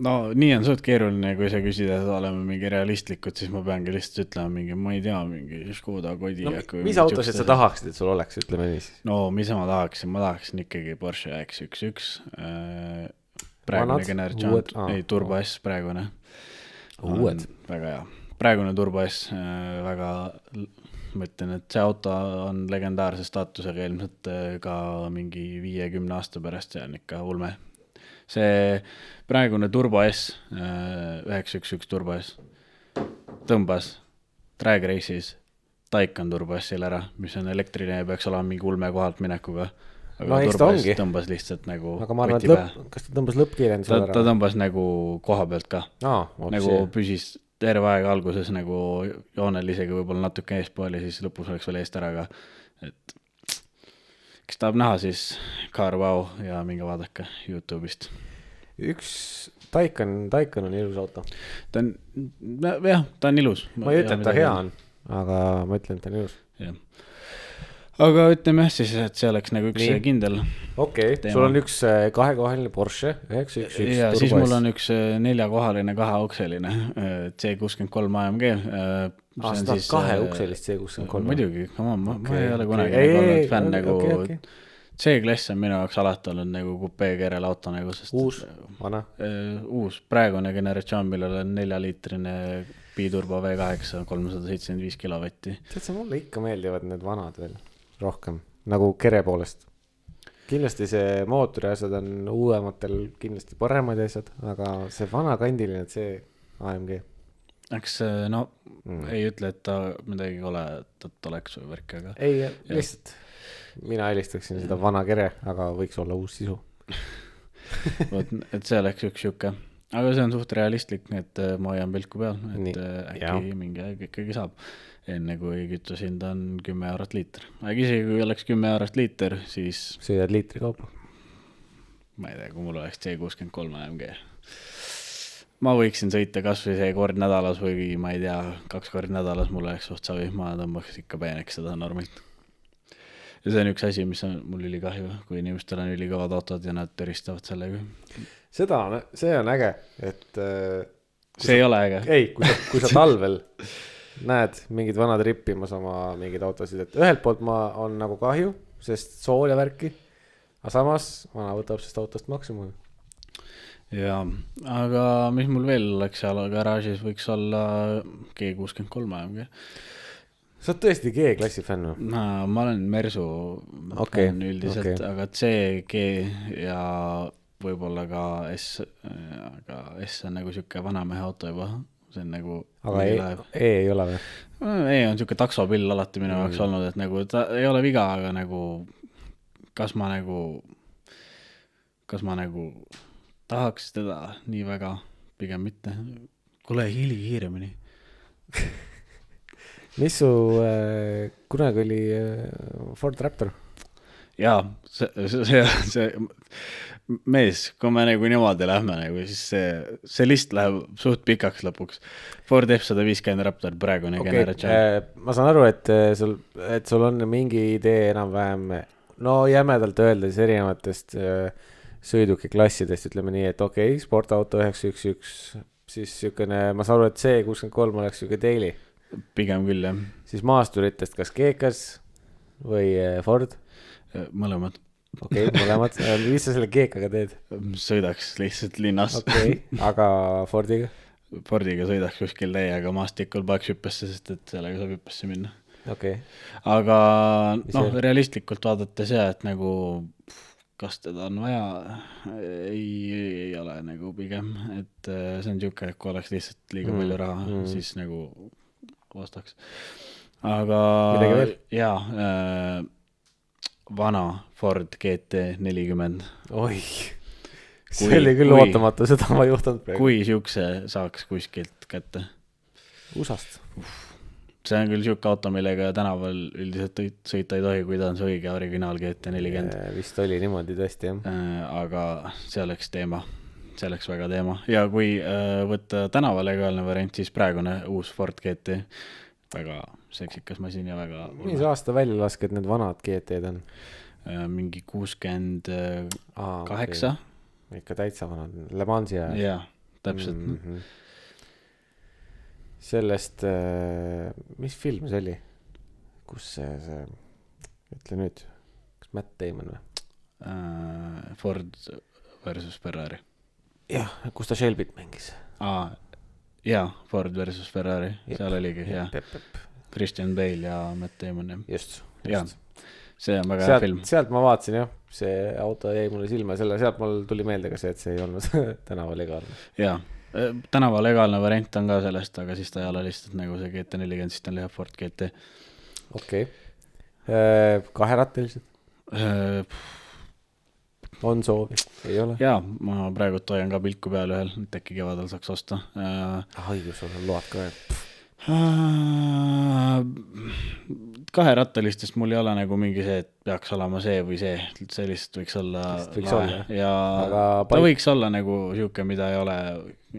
no nii on suht keeruline, kui sa küsid, et oleme mingi realistlikud, siis ma peangi lihtsalt ütlema mingi, ma ei tea, mingi Škoda Kodi. No, mis autosid sa tahaksid, et sul oleks, ütleme nii siis? No mis ma tahaksin ikkagi Porsche X11, praegune generatsioon, ei Turbo S praegune. Uued. Väga hea. Praegune Turbo S, väga, ma ütlen, et see auto on legendaarse staatusega ilmselt ka mingi 50 aasta pärast, see on ikka ulme. See praegune Turbo S, 911 Turbo S, tõmbas Drag Race'is Taycan Turbo S-il ära, mis on elektriline ja peaks olema mingi ulme kohalt minekuga. Aga Turbo S tõmbas lihtsalt nagu aga ma arvan, et kas ta tõmbas lõppkiirendusel ära? Ta tõmbas nagu koha pealt ka. Nagu püsis terve aeg alguses nagu joonel isegi võib-olla natuke eespool ja siis lõpus oleks veel eest ära ka. Et kes tahab näha, siis CarWow ja minge vaadake YouTube'ist. Üks Taycan on ilus auto. Ta on ilus. Ma ei ütle, et ta hea on, aga ma ütlen, et ta on ilus. Jah. Aga ütleme siis, et see oleks nagu üks kindel. Okei, sul on üks kahekohaline Porsche 911 ja siis mul on üks 4-kohaline 2-ukseline C63 AMG. Aasta 2-ukselist C63. Muidugi, ma ei ole kunagi olnud fänn nagu C-klass on minu jaoks alati olnud nagu kupee kerel auto nagu. Uus, vana? Uus, praegune generatsioon, millel on 4-liitrine biturbo V8 375 kilovatti. Tead sa, mulle ikka meeldivad need vanad veel rohkem, nagu kere poolest. Kindlasti see mootori asjad on uuematel kindlasti paremad asjad, aga see vana kandiline, see AMG. Eks ei ütle, et ta midagi oletat oleks või värk, aga... Ei, lihtsalt mina helistaksin seda vana kere, aga võiks olla uus sisu. Et see oleks üks jukke. Aga see on suht realistlik, et ma hoian pilku peal, et äkki mingi aeg ikkagi saab. Enne kui kütusehind on 10 eurot liiter. Aga isegi kui oleks 10 eurot liiter, siis... Sõidad liitri kaupa? Ma ei tea, kui mul oleks C63 AMG. Ma võiksin sõita kas või see kord nädalas või ma ei tea, 2 korda nädalas mul oleks suht savi. Ma tõmbaks ikka peeneks seda normilt. Ja see on üks asi, mis on mul ülikahju, kui inimestel on ülikavad autod ja nad töristavad sellega. See on äge, et... See ei ole äge. Ei, kui sa talvel... näed mingid vanad rippimas oma mingid autosid, et ühelt poolt on nagu kahju, sest sool ja värki, aga samas vana võtab sest autost maksimum. Ja, aga mis mul veel oleks seal garaažis, võiks olla G63 AMG. Sa oled tõesti G-klassi fänn või? Ma olen Mersu fänn üldiselt, aga C, G ja võib-olla ka S, aga S on nagu siuke vanamehe auto juba. See on nagu... Aga ei ole või? Ei on siuke taksopill alati minu jaoks olnud, et nagu ta ei ole viga, aga nagu kas ma nagu tahaks teda nii väga, pigem mitte. Kuule, hiili kiiremini. Mis su kunagi oli Ford Raptor? Jaa, see mees, kui me nagu niimoodi lähme, nagu, siis see list läheb suht pikaks lõpuks. Ford F-150 Raptor, praegune generatsioon. Ma saan aru, et sul on mingi idee enam-vähem, no jämedalt öeldes erinevatest sõidukiklassidest, ütleme nii, et okei, sportauto 911, siis sükene, ma saan aru, et C63 oleks süke Daily. Pigem küll, jah. Siis maasturitest kas Keekas või Ford? Mõlemad. Okei, mõlemad. Mis sa selle Keekaga teed? Sõidaks lihtsalt linnas. Okei, aga Fordiga? Fordiga sõidaks kuskil täiega maastikul paeks hüppesse, sest et sellega saab hüppesse minna. Okei. Aga realistlikult vaadates et nagu kas teda on vaja, ei ole nagu pigem, et see on siuke, kui oleks lihtsalt liiga palju raha, siis nagu ostaks. Aga jaa, vana Ford GT40. Oi, see oli küll ootamatu, seda ma ei juhtanud praegu. Kui siukse saaks kuskilt kätte? USA-st. See on küll siuke auto, millega tänaval üldiselt sõita ei tohi, kui ta on see õige originaal GT40. Vist oli niimoodi tõesti, jah. Aga see oleks teema. See oleks väga teema. Ja kui võtta tänavalegaalne variant, siis praegune uus Ford GT. Väga seksikas masin ja väga... Mis aasta välja lasked need vanad GT-d on? Mingi 68. Okay. Ikka täitsa vanad. Le Mansi ajal. Jaa, täpselt. Mm-hmm. Sellest, mis film see oli? Kus see, ütle nüüd, kas Matt Damon või? Ford versus Ferrari. Jah, kus ta Shelby't mängis. Jaa, Ford versus Ferrari, seal oligi, jah. Christian Bale ja Matt Damon. Just. Jaa, see on väga hea film. Sealt ma vaatasin, jah, see auto jäi mulle silma, sealt mul tuli meelde ka see, et see ei olnud tänavalegaalne. Jaa. Tänavalegaalne variant on ka sellest, aga siis ta ei ole lihtsalt nagu see GT40, siis ta on lihtsalt Ford GT. Okei. Kaheratteliselt? On soovi? Ei ole? Jaa, ma praegu toian ka pilku peal ühel, et äkki kevadel saaks osta. Haigus on load ka. Kaherattalistest mul ei ole nagu mingi see, et peaks olema see või see, see lihtsalt võiks olla ja ta võiks olla nagu siuke, mida ei ole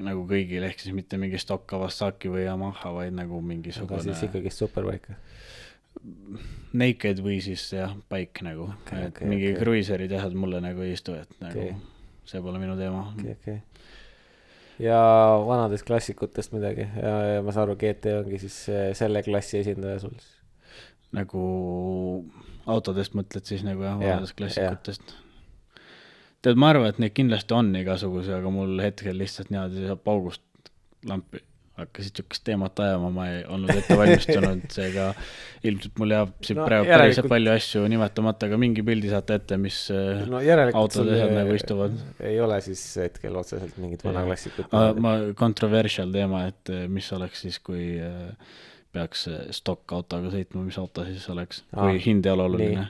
nagu kõigil, ehk siis mitte mingi Stock Kawasaki või Yamaha, vaid nagu mingisugune aga siis ikkagi superbike naked või siis jah, bike nagu mingi cruiseri tehad mulle nagu ei istu, et nagu see pole minu teema. Ja vanadest klassikutest midagi ja ma saan aru, GT ongi siis selle klassi esindaja sul nagu autodest mõtled siis nagu jah, vanadest klassikutest. Tead, ma arvan, et neid kindlasti on igasuguse, aga mul hetkel lihtsalt niimoodi paugust lampi hakkasid siukest teemat ajama, ma ei olnud ette valmistunud, seega ilmselt mul jääb siin praegu päris palju asju nimetamata, aga mingi pildi saate ette, mis autodesed nagu istuvad. Ei ole siis hetkel otseselt mingit vana klassikut. Controversial teema, et mis oleks siis, kui peaks stock autoga sõitma, mis auto siis oleks, kui hind ei ole oluline.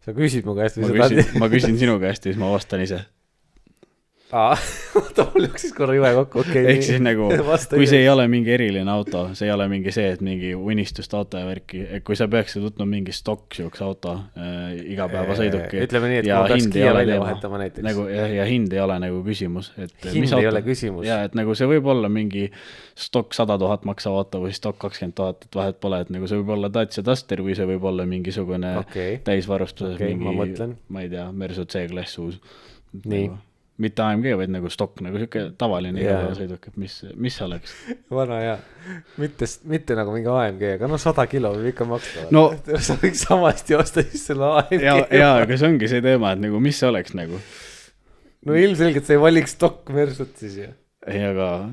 Sa küsid mu käest? Ma küsin sinu käest ja siis ma vastan ise. Ta mul jooksis korra juhe kokku, ehk siis nagu, kui see ei ole mingi eriline auto, see ei ole mingi see, et mingi unistust auto ja värki, kui sa peaksid võtma mingi stock siuks auto igapäevasõiduki ütleme nii, et kui peaks Kia välja vahetama näiteks nagu, ja hind ei ole nagu küsimus, et hind ei ole küsimus ja et nagu see võib olla mingi stock 100 000 maksav auto või stock 20 000, et vahet pole, et nagu see võib olla Dacia Duster või see võib olla mingisugune täisvarustuses mingi, ma ei tea, Mersu C-klass uus nii nagu, mitte AMG, vaid nagu stock, nagu siuke tavaline sõiduk, et mis oleks? Vana ja, mitte nagu mingi AMG, aga 100 kilo võib ikka maksta. No, sa võiks samasti osta siis selle AMG. Ja, aga see ongi see teema, et nagu, mis see oleks nagu? No ilmselgelt sa ei valiks stock Mersut siis ju. Ei, aga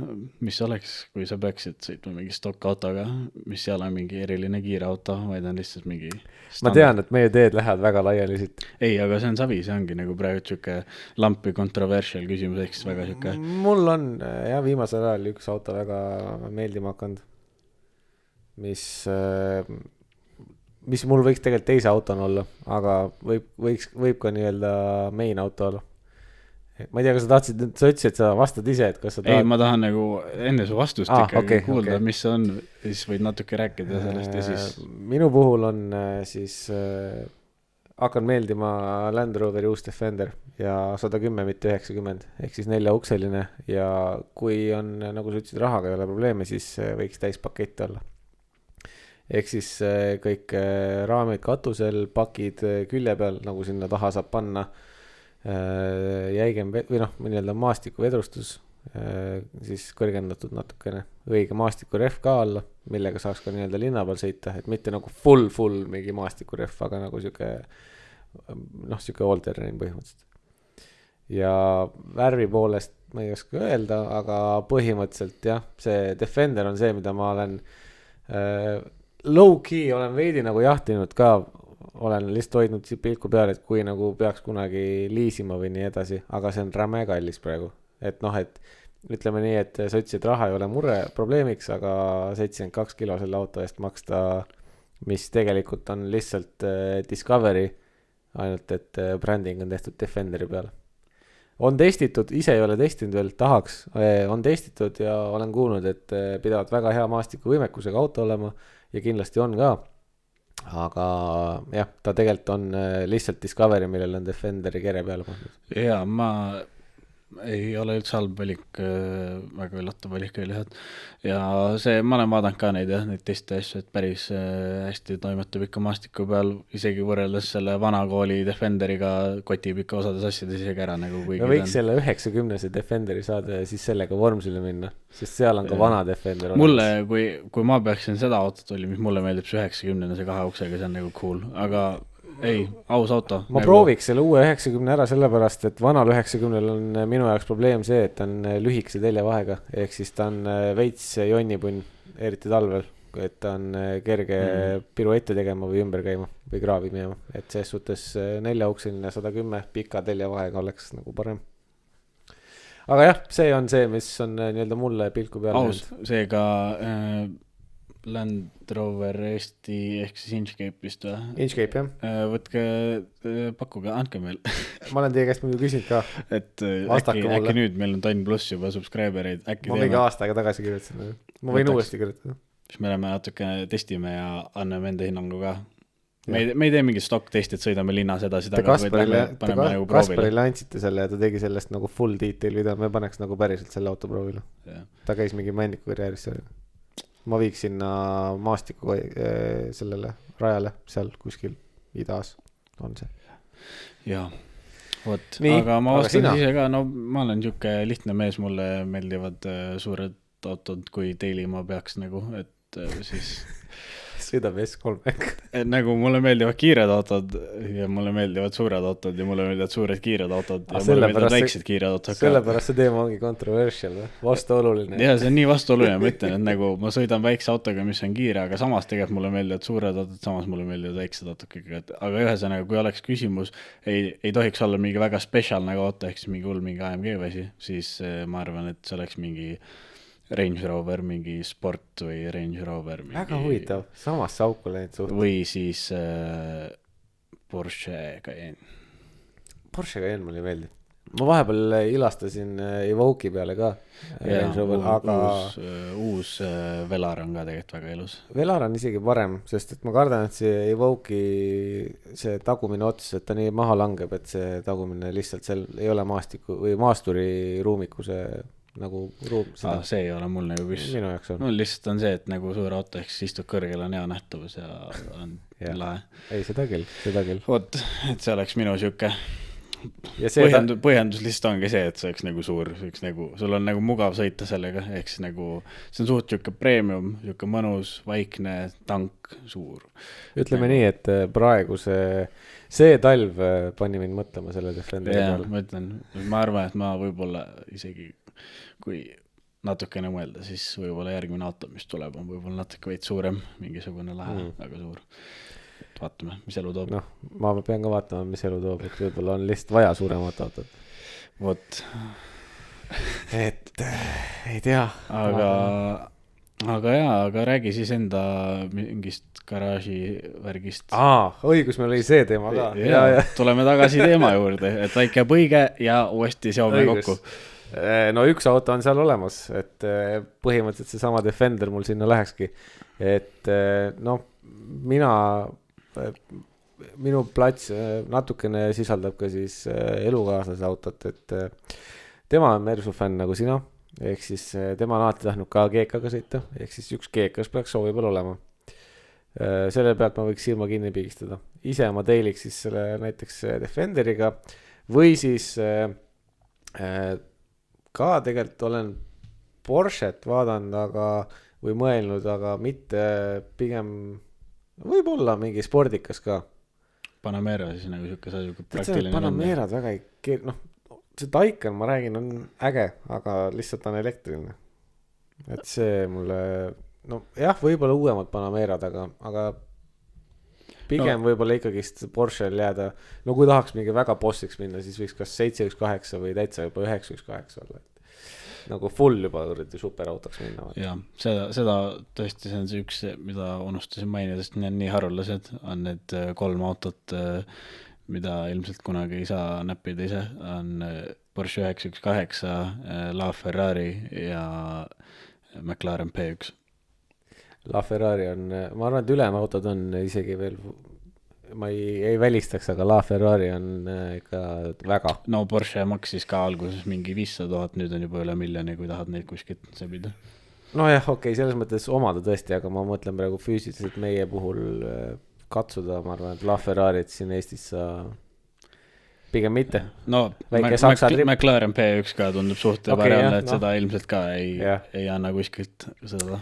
mis oleks, kui sa peaksid sõitma mingi stock autoga, mis ei ole mingi eriline kiire auto, vaid on lihtsalt mingi standard. Ma tean, et meie teed lähevad väga laiali siit. Ei, aga see on savi, see ongi nagu praegu siuke lampi controversial küsimus, ehk siis väga siuke. Mul on jah, viimasel ajal üks auto väga meeldima hakanud, mis mul võiks tegelikult teise autona olla, aga võib ka nii-öelda main auto olla. Ma ei tea, kas sa ütlesid, et sa vastad ise, et kas sa tahad... Ei, ma tahan nagu enne su vastust ikkagi kuulda, mis see on, siis võid natuke rääkida sellest ja siis... Minu puhul on siis hakkan meeldima Land Roveri uus Defender ja 110, mitte 90, ehk siis 4-ukseline ja kui on, nagu sa ütlesid, rahaga ei ole probleeme, siis võiks täispakett olla. Ehk siis kõik raamid katusel, pakid külje peal, nagu sinna taha saab panna, jäigem või nii-öelda maastikuvedrustus, siis kõrgendatud natukene õige maastikuref ka alla, millega saaks ka nii-öelda linna peal sõita, et mitte nagu full mingi maastikuref, aga nagu siuke all-terrain põhimõtteliselt. Ja värvi poolest ma ei oska öelda, aga põhimõtteliselt jah, see Defender on see, mida ma olen low-key olen veidi nagu jahtinud ka, olen lihtsalt hoidnud pilku peal, et kui nagu peaks kunagi liisima või nii edasi, aga see on räme kallis praegu. Et et ütleme nii, et sa ütlesid, et raha ei ole probleemiks, aga 72 kilo selle auto eest maksta, mis tegelikult on lihtsalt Discovery, ainult et bränding on tehtud Defenderi peale. on testitud, ise ei ole testinud veel, tahaks, on testitud ja olen kuulnud, et pidavad väga hea maastikuvõimekusega auto olema ja kindlasti on ka. Aga jah, ta tegelikult on lihtsalt Discovery, millel on Defenderi kere peale pandud. Ja ma ei ole üldse halb valik, väga üllatav valik oli head. Ja see, ma olen vaadanud ka neid teiste asju, et päris hästi toimetab ikka maastiku peal, isegi võrreldes selle vana kooli Defenderiga kotib ikka osades asjades isegi ära nagu no võiks selle 90-se Defenderi saada ja siis sellega Vormsile minna, sest seal on ka vana Defender. Mulle, kui ma peaksin seda autot oli, mis mulle meeldib see 90-ne, see 2 uksega, see on nagu cool, aga ei, aus auto. Ma prooviks selle uue 90 ära sellepärast, et vanal 90-l on minu jaoks probleem see, et ta on lühikese teljevahega, ehk siis ta on veits jonnipunn, eriti talvel, et ta on kerge piruette tegema või ümber käima või kraavi minema, et selles suhtes 4-ukseline 110 pika teljevahega oleks nagu parem. Aga jah, see on see, mis on nii-öelda mulle pilku peale. Aus, seega Land Rover Eesti ehk siis Inchcape vist või? Inchcape, jah. Võtke, pakkuge, andke meil. Ma olen teie käest muidu küsinud ka. Et äkki nüüd meil on Tonn Plus juba subscribereid. Ma mingi aasta aega tagasi kirjutasin. Ma võin uuesti kirjutada. Siis me oleme natuke testime ja anname enda hinnangu ka. Me ei tee mingit stock testi, et sõidame linnas edasi taga. Kasparile andsite selle ja ta tegi sellest nagu full detail video. Me paneks nagu päriselt selle auto proovile. Ta käis mingi männiku karjääris. Ma viiks sinna maastiku sellele rajale, seal kuskil idas on see. Jaa, vot, aga ma vastan ise ka, no ma olen niuke lihtne mees, mulle meeldivad suured autod, kui daily ma peaks nagu, et siis sõidab S3 nagu mulle meeldivad kiired autod ja mulle meeldivad suured autod ja mulle meeldivad suured kiired autod ja mulle meeldivad väiksed kiired autod. Sellepärast see teema ongi controversial või? Vastuoluline. Ja see on nii vastuoluline, ma ütlen, et nagu ma sõidan väikse autoga, mis on kiire, aga samas tegelikult mulle meeldivad suured autod, samas mulle meeldivad väiksed autod. Aga ühesõnaga, kui oleks küsimus, ei tohiks olla mingi väga special nagu auto, ehk siis mingi hull mingi AMG väsi, siis ma arvan, et see oleks mingi Range Rover, mingi Sport või Range Rover mingi... Väga huvitav, samas sauku läinud suht. Või siis Porsche Cayenne. Porsche Cayenne mulle ei meeldi. Ma vahepeal ilastasin Evoque'i peale ka Range Rover, aga uus Velar on ka tegelikult väga ilus. Velar on isegi parem, sest et ma kardan, et see Evoque'i see tagumine ots, et ta nii maha langeb, et see tagumine lihtsalt seal ei ole maastiku või maasturi ruumikuse nagu ruum. See ei ole mul nagu kus. Minu jaoks on. Mul lihtsalt on see, et nagu suur auto, ehk siis istud kõrgel on hea nähtavus ja on lahe. Ei, seda küll. Vot, et see oleks minu siuke põhjendus lihtsalt ongi see, et see oleks nagu suur, nagu, sul on nagu mugav sõita sellega, ehk siis nagu see on suht siuke premium, siuke mõnus, vaikne, tank, suur. Ütleme nii, et praegu see talv pani mind mõtlema selle Defenderi peale. Ma ütlen, ma arvan, et ma võib-olla isegi kui natukene mõelda, siis võib-olla järgmine auto, mis tuleb, on võib-olla natuke veid suurem, mingisugune lahe, väga suur. Vaatame, mis elu toob. Noh, ma pean ka vaatama, mis elu toob, et võib-olla on lihtsalt vaja suuremat autot. Vot. Et ei tea. Aga räägi siis enda mingist garaaži värgist. Õigus, meil oli see teema ka. Ja. Tuleme tagasi teema juurde, et väike jääb õige ja uuesti seome kokku. No üks auto on seal olemas, et põhimõtteliselt see sama Defender mul sinna lähekski, et noh, minu plats natukene sisaldab ka siis elukaaslase autot, et tema on Mersu fänn nagu sina, ehk siis tema on alati tahtnud ka GK-ga sõita, ehk siis üks GK-s peaks soovi peal olema. Selle pealt ma võiks silma kinni pigistada. Ise ma teiliks siis selle näiteks Defenderiga või siis ka tegelikult olen Porsche't vaadanud, või mõelnud, aga mitte pigem võib-olla mingi spordikas ka. Panamera siis nagu siuke praktiline. Panamerad väga ei, see Taycan, ma räägin, on äge, aga lihtsalt on elektriline. Et see mulle, jah, võib-olla uuemad Panamerad, aga pigem võib-olla ikkagist Porsche'l jääda, kui tahaks mingi väga bossiks minna, siis võiks kas 718 või täitsa juba 918 olla. Nagu full juba superautoks minna. Ja, seda tõesti, see on see üks, mida unustasin mainida, sest need on nii harulased, on need 3 autot, mida ilmselt kunagi ei saa näppida ise, on Porsche 918, LaFerrari ja McLaren P1. LaFerrari on, ma arvan, et ülejäänud autod on isegi veel, ma ei välistaks, aga LaFerrari on ikka väga. No Porsche maksis ka alguses mingi 500 000, nüüd on juba üle miljoni, kui tahad neid kuskilt sebida. No jah, okei, selles mõttes omada tõesti, aga ma mõtlen praegu füüsiliselt meie puhul katsuda, ma arvan, et LaFerrarit siin Eestis sa pigem mitte. No McLaren P1 ka tundub suht reaalne, et seda ilmselt ka ei anna kuskilt seda.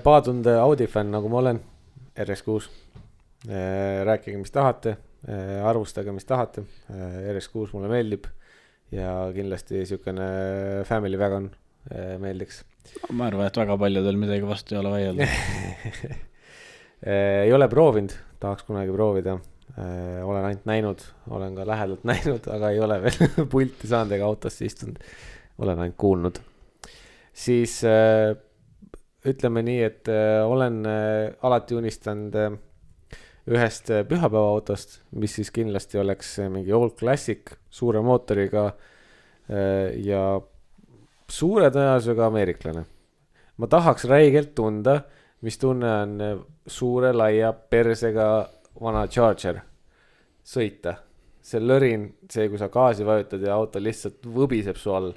Paatunde Audi fänn, nagu ma olen, RS6. Rääkige, mis tahate, arvustage, mis tahate. RS6 mulle meeldib ja kindlasti niisugune family wagon meeldiks. Ma arvan, et väga paljudel midagi vastu ei ole vaielda. Ei ole proovinud, tahaks kunagi proovida. Olen ainult näinud, olen ka lähedalt näinud, aga ei ole veel pulti saanud ega autosse istunud. Olen ainult kuulnud. Siis ütleme nii, et olen alati unistanud ühest pühapäeva autost, mis siis kindlasti oleks mingi Old Classic, suure mootoriga ja suure tõenäosusega ameeriklane. Ma tahaks räigelt tunda, mis tunne on suure laia persega vana Charger sõita. See lõrin, see kui sa gaasi vajutad ja auto lihtsalt võbiseb su all.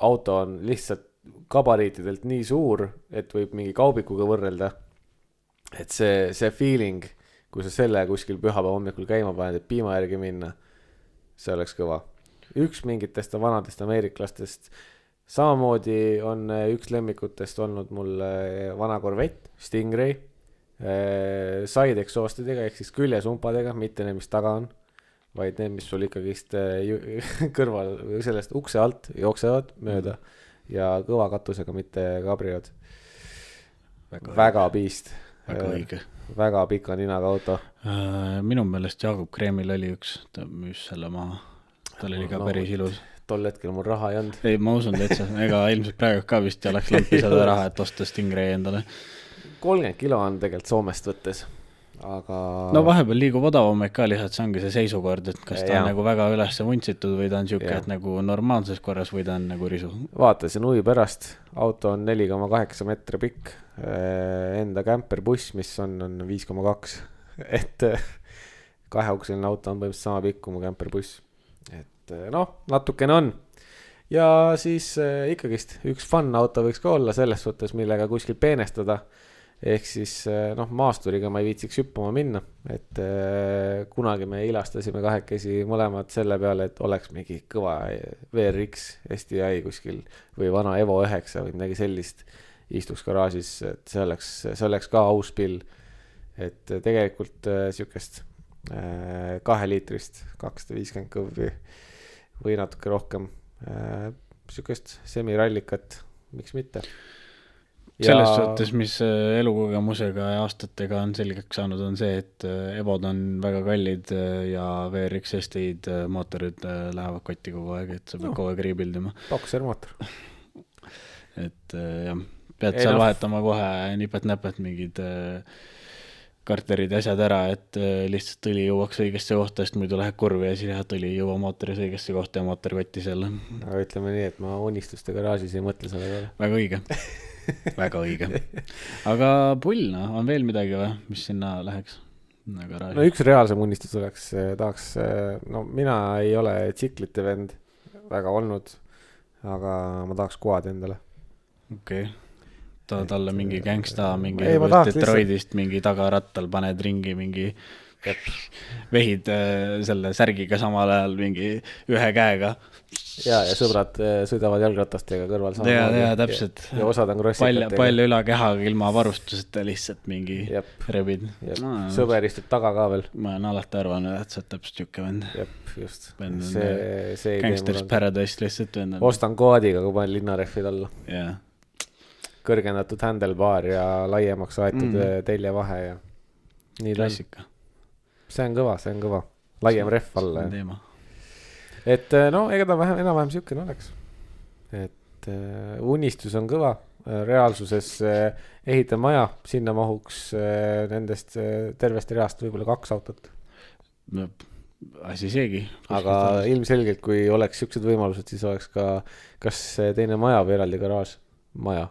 Auto on lihtsalt gabariitidelt nii suur, et võib mingi kaubikuga võrrelda. Et see feeling, kui sa selle kuskil pühapäeva hommikul käima paned, et piima järgi minna, see oleks kõva. Üks mingitest vanadest ameeriklastest. Samamoodi on üks lemmikutest olnud mul vana Corvette, Stingray, side exhaustidega, ehk siis küljesumpadega, mitte need, mis taga on, vaid need, mis sul ikkagist kõrval sellest ukse alt jooksevad mööda ja kõva katusega, mitte kabriod. Väga piist. Väga õige. Väga pika ninaga auto. Minu meelest Jaagup Kreemil oli üks, ta müüs selle maha. Tal oli ka päris ilus. Tol hetkel mul raha ei olnud. Ei, ma usun täitsa. Ega ilmselt praegu ka vist ja oleks lampi seda raha, et osta Stingray endale. 30 kilo on tegelikult Soomest võttes. Aga... No vahepeal liigub odavamaid ka lihtsalt, see ongi see seisukord, et kas ta on nagu väga ülesse vuntsitud või ta on siuke, et nagu normaalses korras või ta on nagu risu. Vaatasin huvi pärast. Auto on 4,8 meetri pikk. Enda kämperbuss, mis on 5,2. Et kaheukseline auto on põhimõtteliselt sama pikk kui mu kämperbuss. Et natukene on. Ja siis ikkagist üks fun auto võiks ka olla selles suhtes, millega kuskil peenestada. Ehk siis maasturiga ma ei viitsiks hüppama minna. Et kunagi me ilastasime kahekesi mõlemad selle peale, et oleks mingi kõva VRX STI kuskil või vana Evo 9 või midagi sellist istuks garaažis. Et see oleks ka aus pill. Et tegelikult siukest 2 liitrist 250 kõvvi või natuke rohkem siukest semirallikat, miks mitte. Selles suhtes, mis elukogemusega ja aastatega on selgeks saanud, on see, et Evod on väga kallid ja VRX ST-d mootorid lähevad kotti kogu aeg, et sa pead kogu aeg riibildima. Boksermootor. Et jah, pead seal vahetama kohe nipet-näpet mingid karterid ja asjad ära, et lihtsalt õli jõuaks õigesse kohta, sest muidu läheb kurvi ja siis läheb õli jõua mootoris õigesse kohta ja mootor kotti selle. Aga ütleme nii, et ma unistuste garaažis ei mõtle selle peale. Väga õige. Väga õige. Aga pull, on veel midagi või, mis sinna läheks? No üks reaalsem unistus oleks, tahaks, mina ei ole tsiklite vend väga olnud, aga ma tahaks quad endale. Okei. Talle mingi gangsta, mingi Detroitist, mingi tagarattal paned ringi, mingi vehid selle särgiga samal ajal mingi ühe käega. Ja sõbrad sõidavad jalgratastega kõrval sama. Ja täpselt. Ja osad on krossikatega. Palju ülakehaga ilma varustuseta lihtsalt mingi rebid. Sõber istub taga ka veel. Ma olen alati arvanud, et sa oled täpselt siuke vend. Just. Gangsters Paradise lihtsalt vend. Ostan koodiga, kui panen linnarehvid alla. Jah. Kõrgendatud handlebar ja laiemaks aetud telje vahe ja nii klassika. See on kõva. Laiem rehv alla. Et ega ta enam-vähem siukene oleks. Et unistus on kõva. Reaalsuses ehitan maja, sinna mahuks nendest tervest reast võib-olla 2 autot. asi seegi. aga ilmselgelt, kui oleks siuksed võimalused, siis oleks ka kas teine maja või eraldi garaaž. Maja.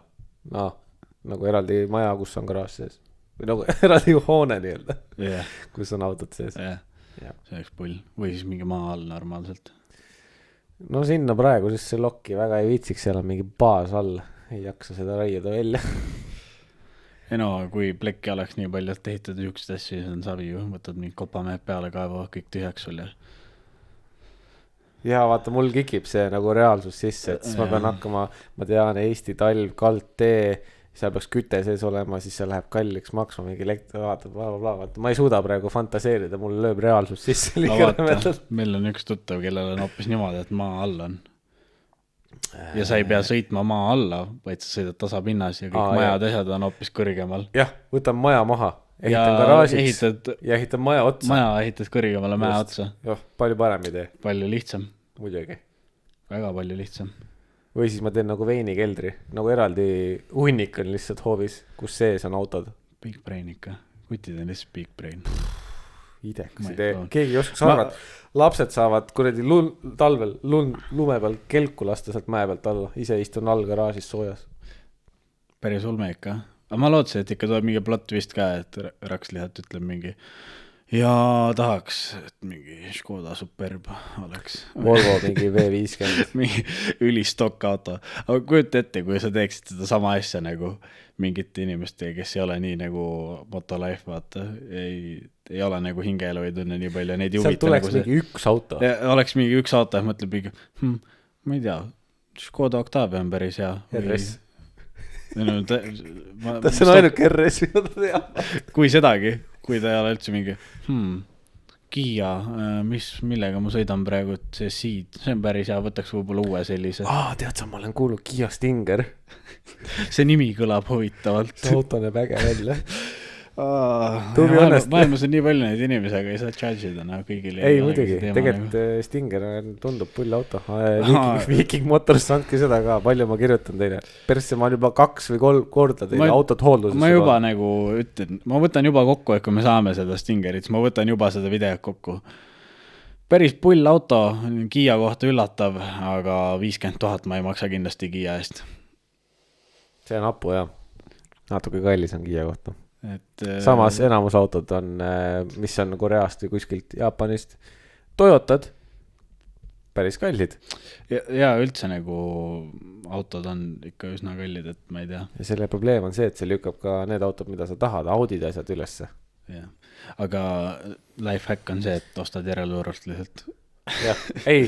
Nagu eraldi maja, kus on garaaž sees. Või nagu eraldi hoone nii-öelda, kus on autod sees. See oleks pull. Või siis mingi maa all normaalselt. No sinna praegu siis see lokki väga ei viitsiks, seal on mingi baas all. Ei jaksa seda raiuda välja. No, kui plekki oleks nii palju, et ehitada juksed asju, siis on savi ju. Võtad mingi kopamehed peale kaeva, kõik tühjaks sul ja vaata, mul kikib see nagu reaalsus sisse, et siis ma pean hakkama, ma tean, Eesti talv, kaldtee, seal peaks küte sees olema, siis see läheb kalliks maksma, mingi elektri, vaata, ma ei suuda praegu fantaseerida, mul lööb reaalsus sisse. Meil on üks tuttav, kellel on hoopis niimoodi, et maa all on. Ja sa ei pea sõitma maa alla, vaid sa sõidad tasapinnas ja kõik majad asjad on hoopis kõrgemal. Jah, võtan maja maha, ehitan garaažiks ja ehitan maja otsa. Maja ehitad kõrgemale mäe otsa. Jah, palju parem idee. Palju lihtsam. Muidugi. Väga palju lihtsam. Või siis ma teen nagu veinikeldri, nagu eraldi hunnik on lihtsalt hoovis, kus sees on autod. Big brain ikka, kutid on lihtsalt big brain. Idekas idee, keegi oskaks arvata. Lapsed saavad kuradi talvel lume peal kelku lasta sealt mäe pealt alla, ise istun all garaažis soojas. Päris ulme ikka. Aga ma lootsin, et ikka tuleb mingi plot vist ka, et Raks lihtsalt ütleb mingi ja tahaks, et mingi Škoda Superb oleks. Volvo mingi V50. Mingi ülistokk auto. Aga kujuta ette, kui sa teeksid seda sama asja nagu mingite inimeste, kes ei ole nii nagu Motolife, vaata. Ei ole nagu hingeelu ei tunne nii palju. Neid sealt tuleks nagu mingi üks auto. Oleks mingi üks auto ja mõtleb mingi, ma ei tea, Škoda Octavia on päris hea. RS. Ta on ainuke RS, mida ta teab. Kui sedagi, kui ta ei ole üldse mingi Kia, millega ma sõidan praegu, et see Seed, see on päris hea, võtaks võib-olla uue sellise. Tead sa, ma olen kuulnud Kia Stinger. See nimi kõlab huvitavalt. See auto näeb äge välja. Maailmas on nii palju neid inimesi, aga ei saa charge'ida kõigil. Ei, muidugi, tegelikult Stinger tundub pull auto. Viking Motors andki seda ka, palju ma kirjutan teile. Persse ma olen juba 2 või 3 korda teile autot hooldusesse. Ma juba nagu ütlen, ma võtan juba kokku, et kui me saame seda Stingerit, ma võtan juba seda videot kokku. Päris pull auto, Kia kohta üllatav, aga 50 000 ma ei maksa kindlasti Kia eest. See on hapu, jah. Natuke kallis on Kia kohta. Samas enamus autod on, mis on Koreast või kuskilt Jaapanist. Toyotad, päris kallid. Ja üldse nagu autod on ikka üsna kallid, et ma ei tea. Ja selle probleem on see, et see lükkab ka need autod, mida sa tahad, Audid asjad ülesse. Ja. Aga lifehack on see, et ostad järelturult lihtsalt. Jah, ei,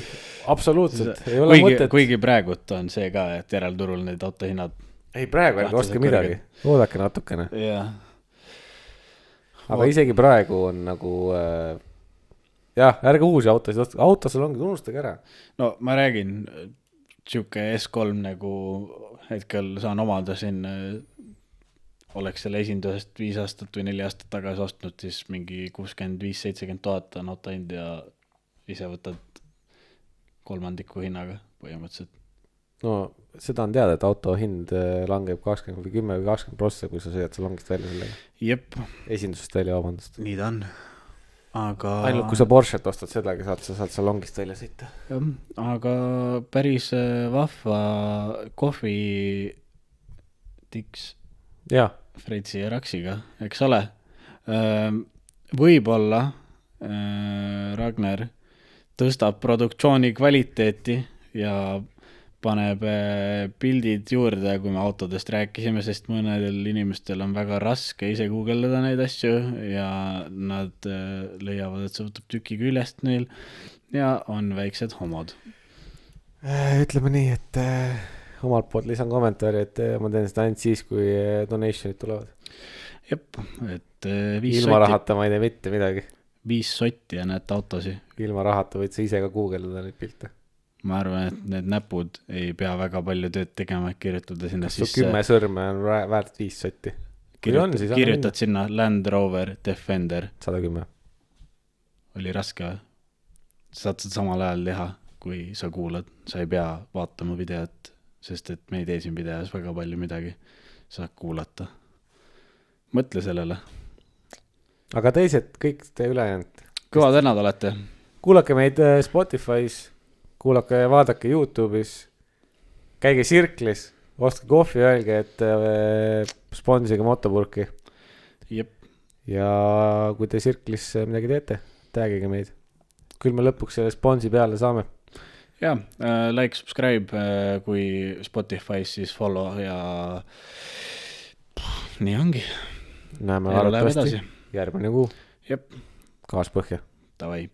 absoluutselt. Ei ole mõtet. Kuigi praegult on see ka, et järelturul need autohinnad. Ei, praegu ärge ostke midagi. Oodake natukene. Jah. Aga isegi praegu on nagu ärge uusi autosid, autosel ongi, unustage ära. No ma räägin, siuke S3 nagu hetkel saan omada siin, oleks selle esindusest 5 aastat või 4 aastat tagasi ostnud, siis mingi 65-70 000 on autohind ja ise võtad 3 hinnaga põhimõtteliselt. No seda on teada, et auto hind langeb 20 või 10 või 20%, kui sa sõidad sa longist välja sellega. Jep. Esindusest välja, vabandust. Nii ta on. Aga ainult kui sa Porsche't ostad sedagi, saad sa longist välja sõita. Aga päris vahva kohvi tiks Freitsi ja Raksiga, eks ole. Võib-olla Ragnar tõstab produktsiooni kvaliteeti ja paneb pildid juurde, kui me autodest rääkisime, sest mõnedel inimestel on väga raske ise googeldada neid asju ja nad leiavad, et see võtab tüki küljest neil ja on väiksed homod. Ütleme nii, et omalt poolt lisan kommentaari, et ma teen seda ainult siis, kui donationid tulevad. Jep, et ilma rahata ma ei tee mitte midagi. 5 sotti ja näed autosi. Ilma rahata võid sa ise ka googeldada neid pilte. Ma arvan, et need näpud ei pea väga palju tööd tegema, et kirjutada sinna sisse. Kas 10 sõrme on väärt 5 sotti? Kirjutad sinna Land Rover Defender. 110. Oli raske või? Saad seda samal ajal teha, kui sa kuulad. Sa ei pea vaatama videot, sest et me ei tee siin videos väga palju midagi. Saad kuulata. Mõtle sellele. Aga teised, kõik te ülejäänud. Kõva tänad olete. kuulake meid Spotify's, kuulake ja vaadake YouTube'is, käige Sirklis, ostke kohvi, öelge, et sponsige motopurki. Jep. Ja kui te Sirklis midagi teete, tagige meid. Küll me lõpuks selle sponsi peale saame. Ja, like, subscribe, kui Spotify's siis follow ja nii ongi. Näeme arvatavasti järgmine kuu. Jep. Kaaspõhja. Davai.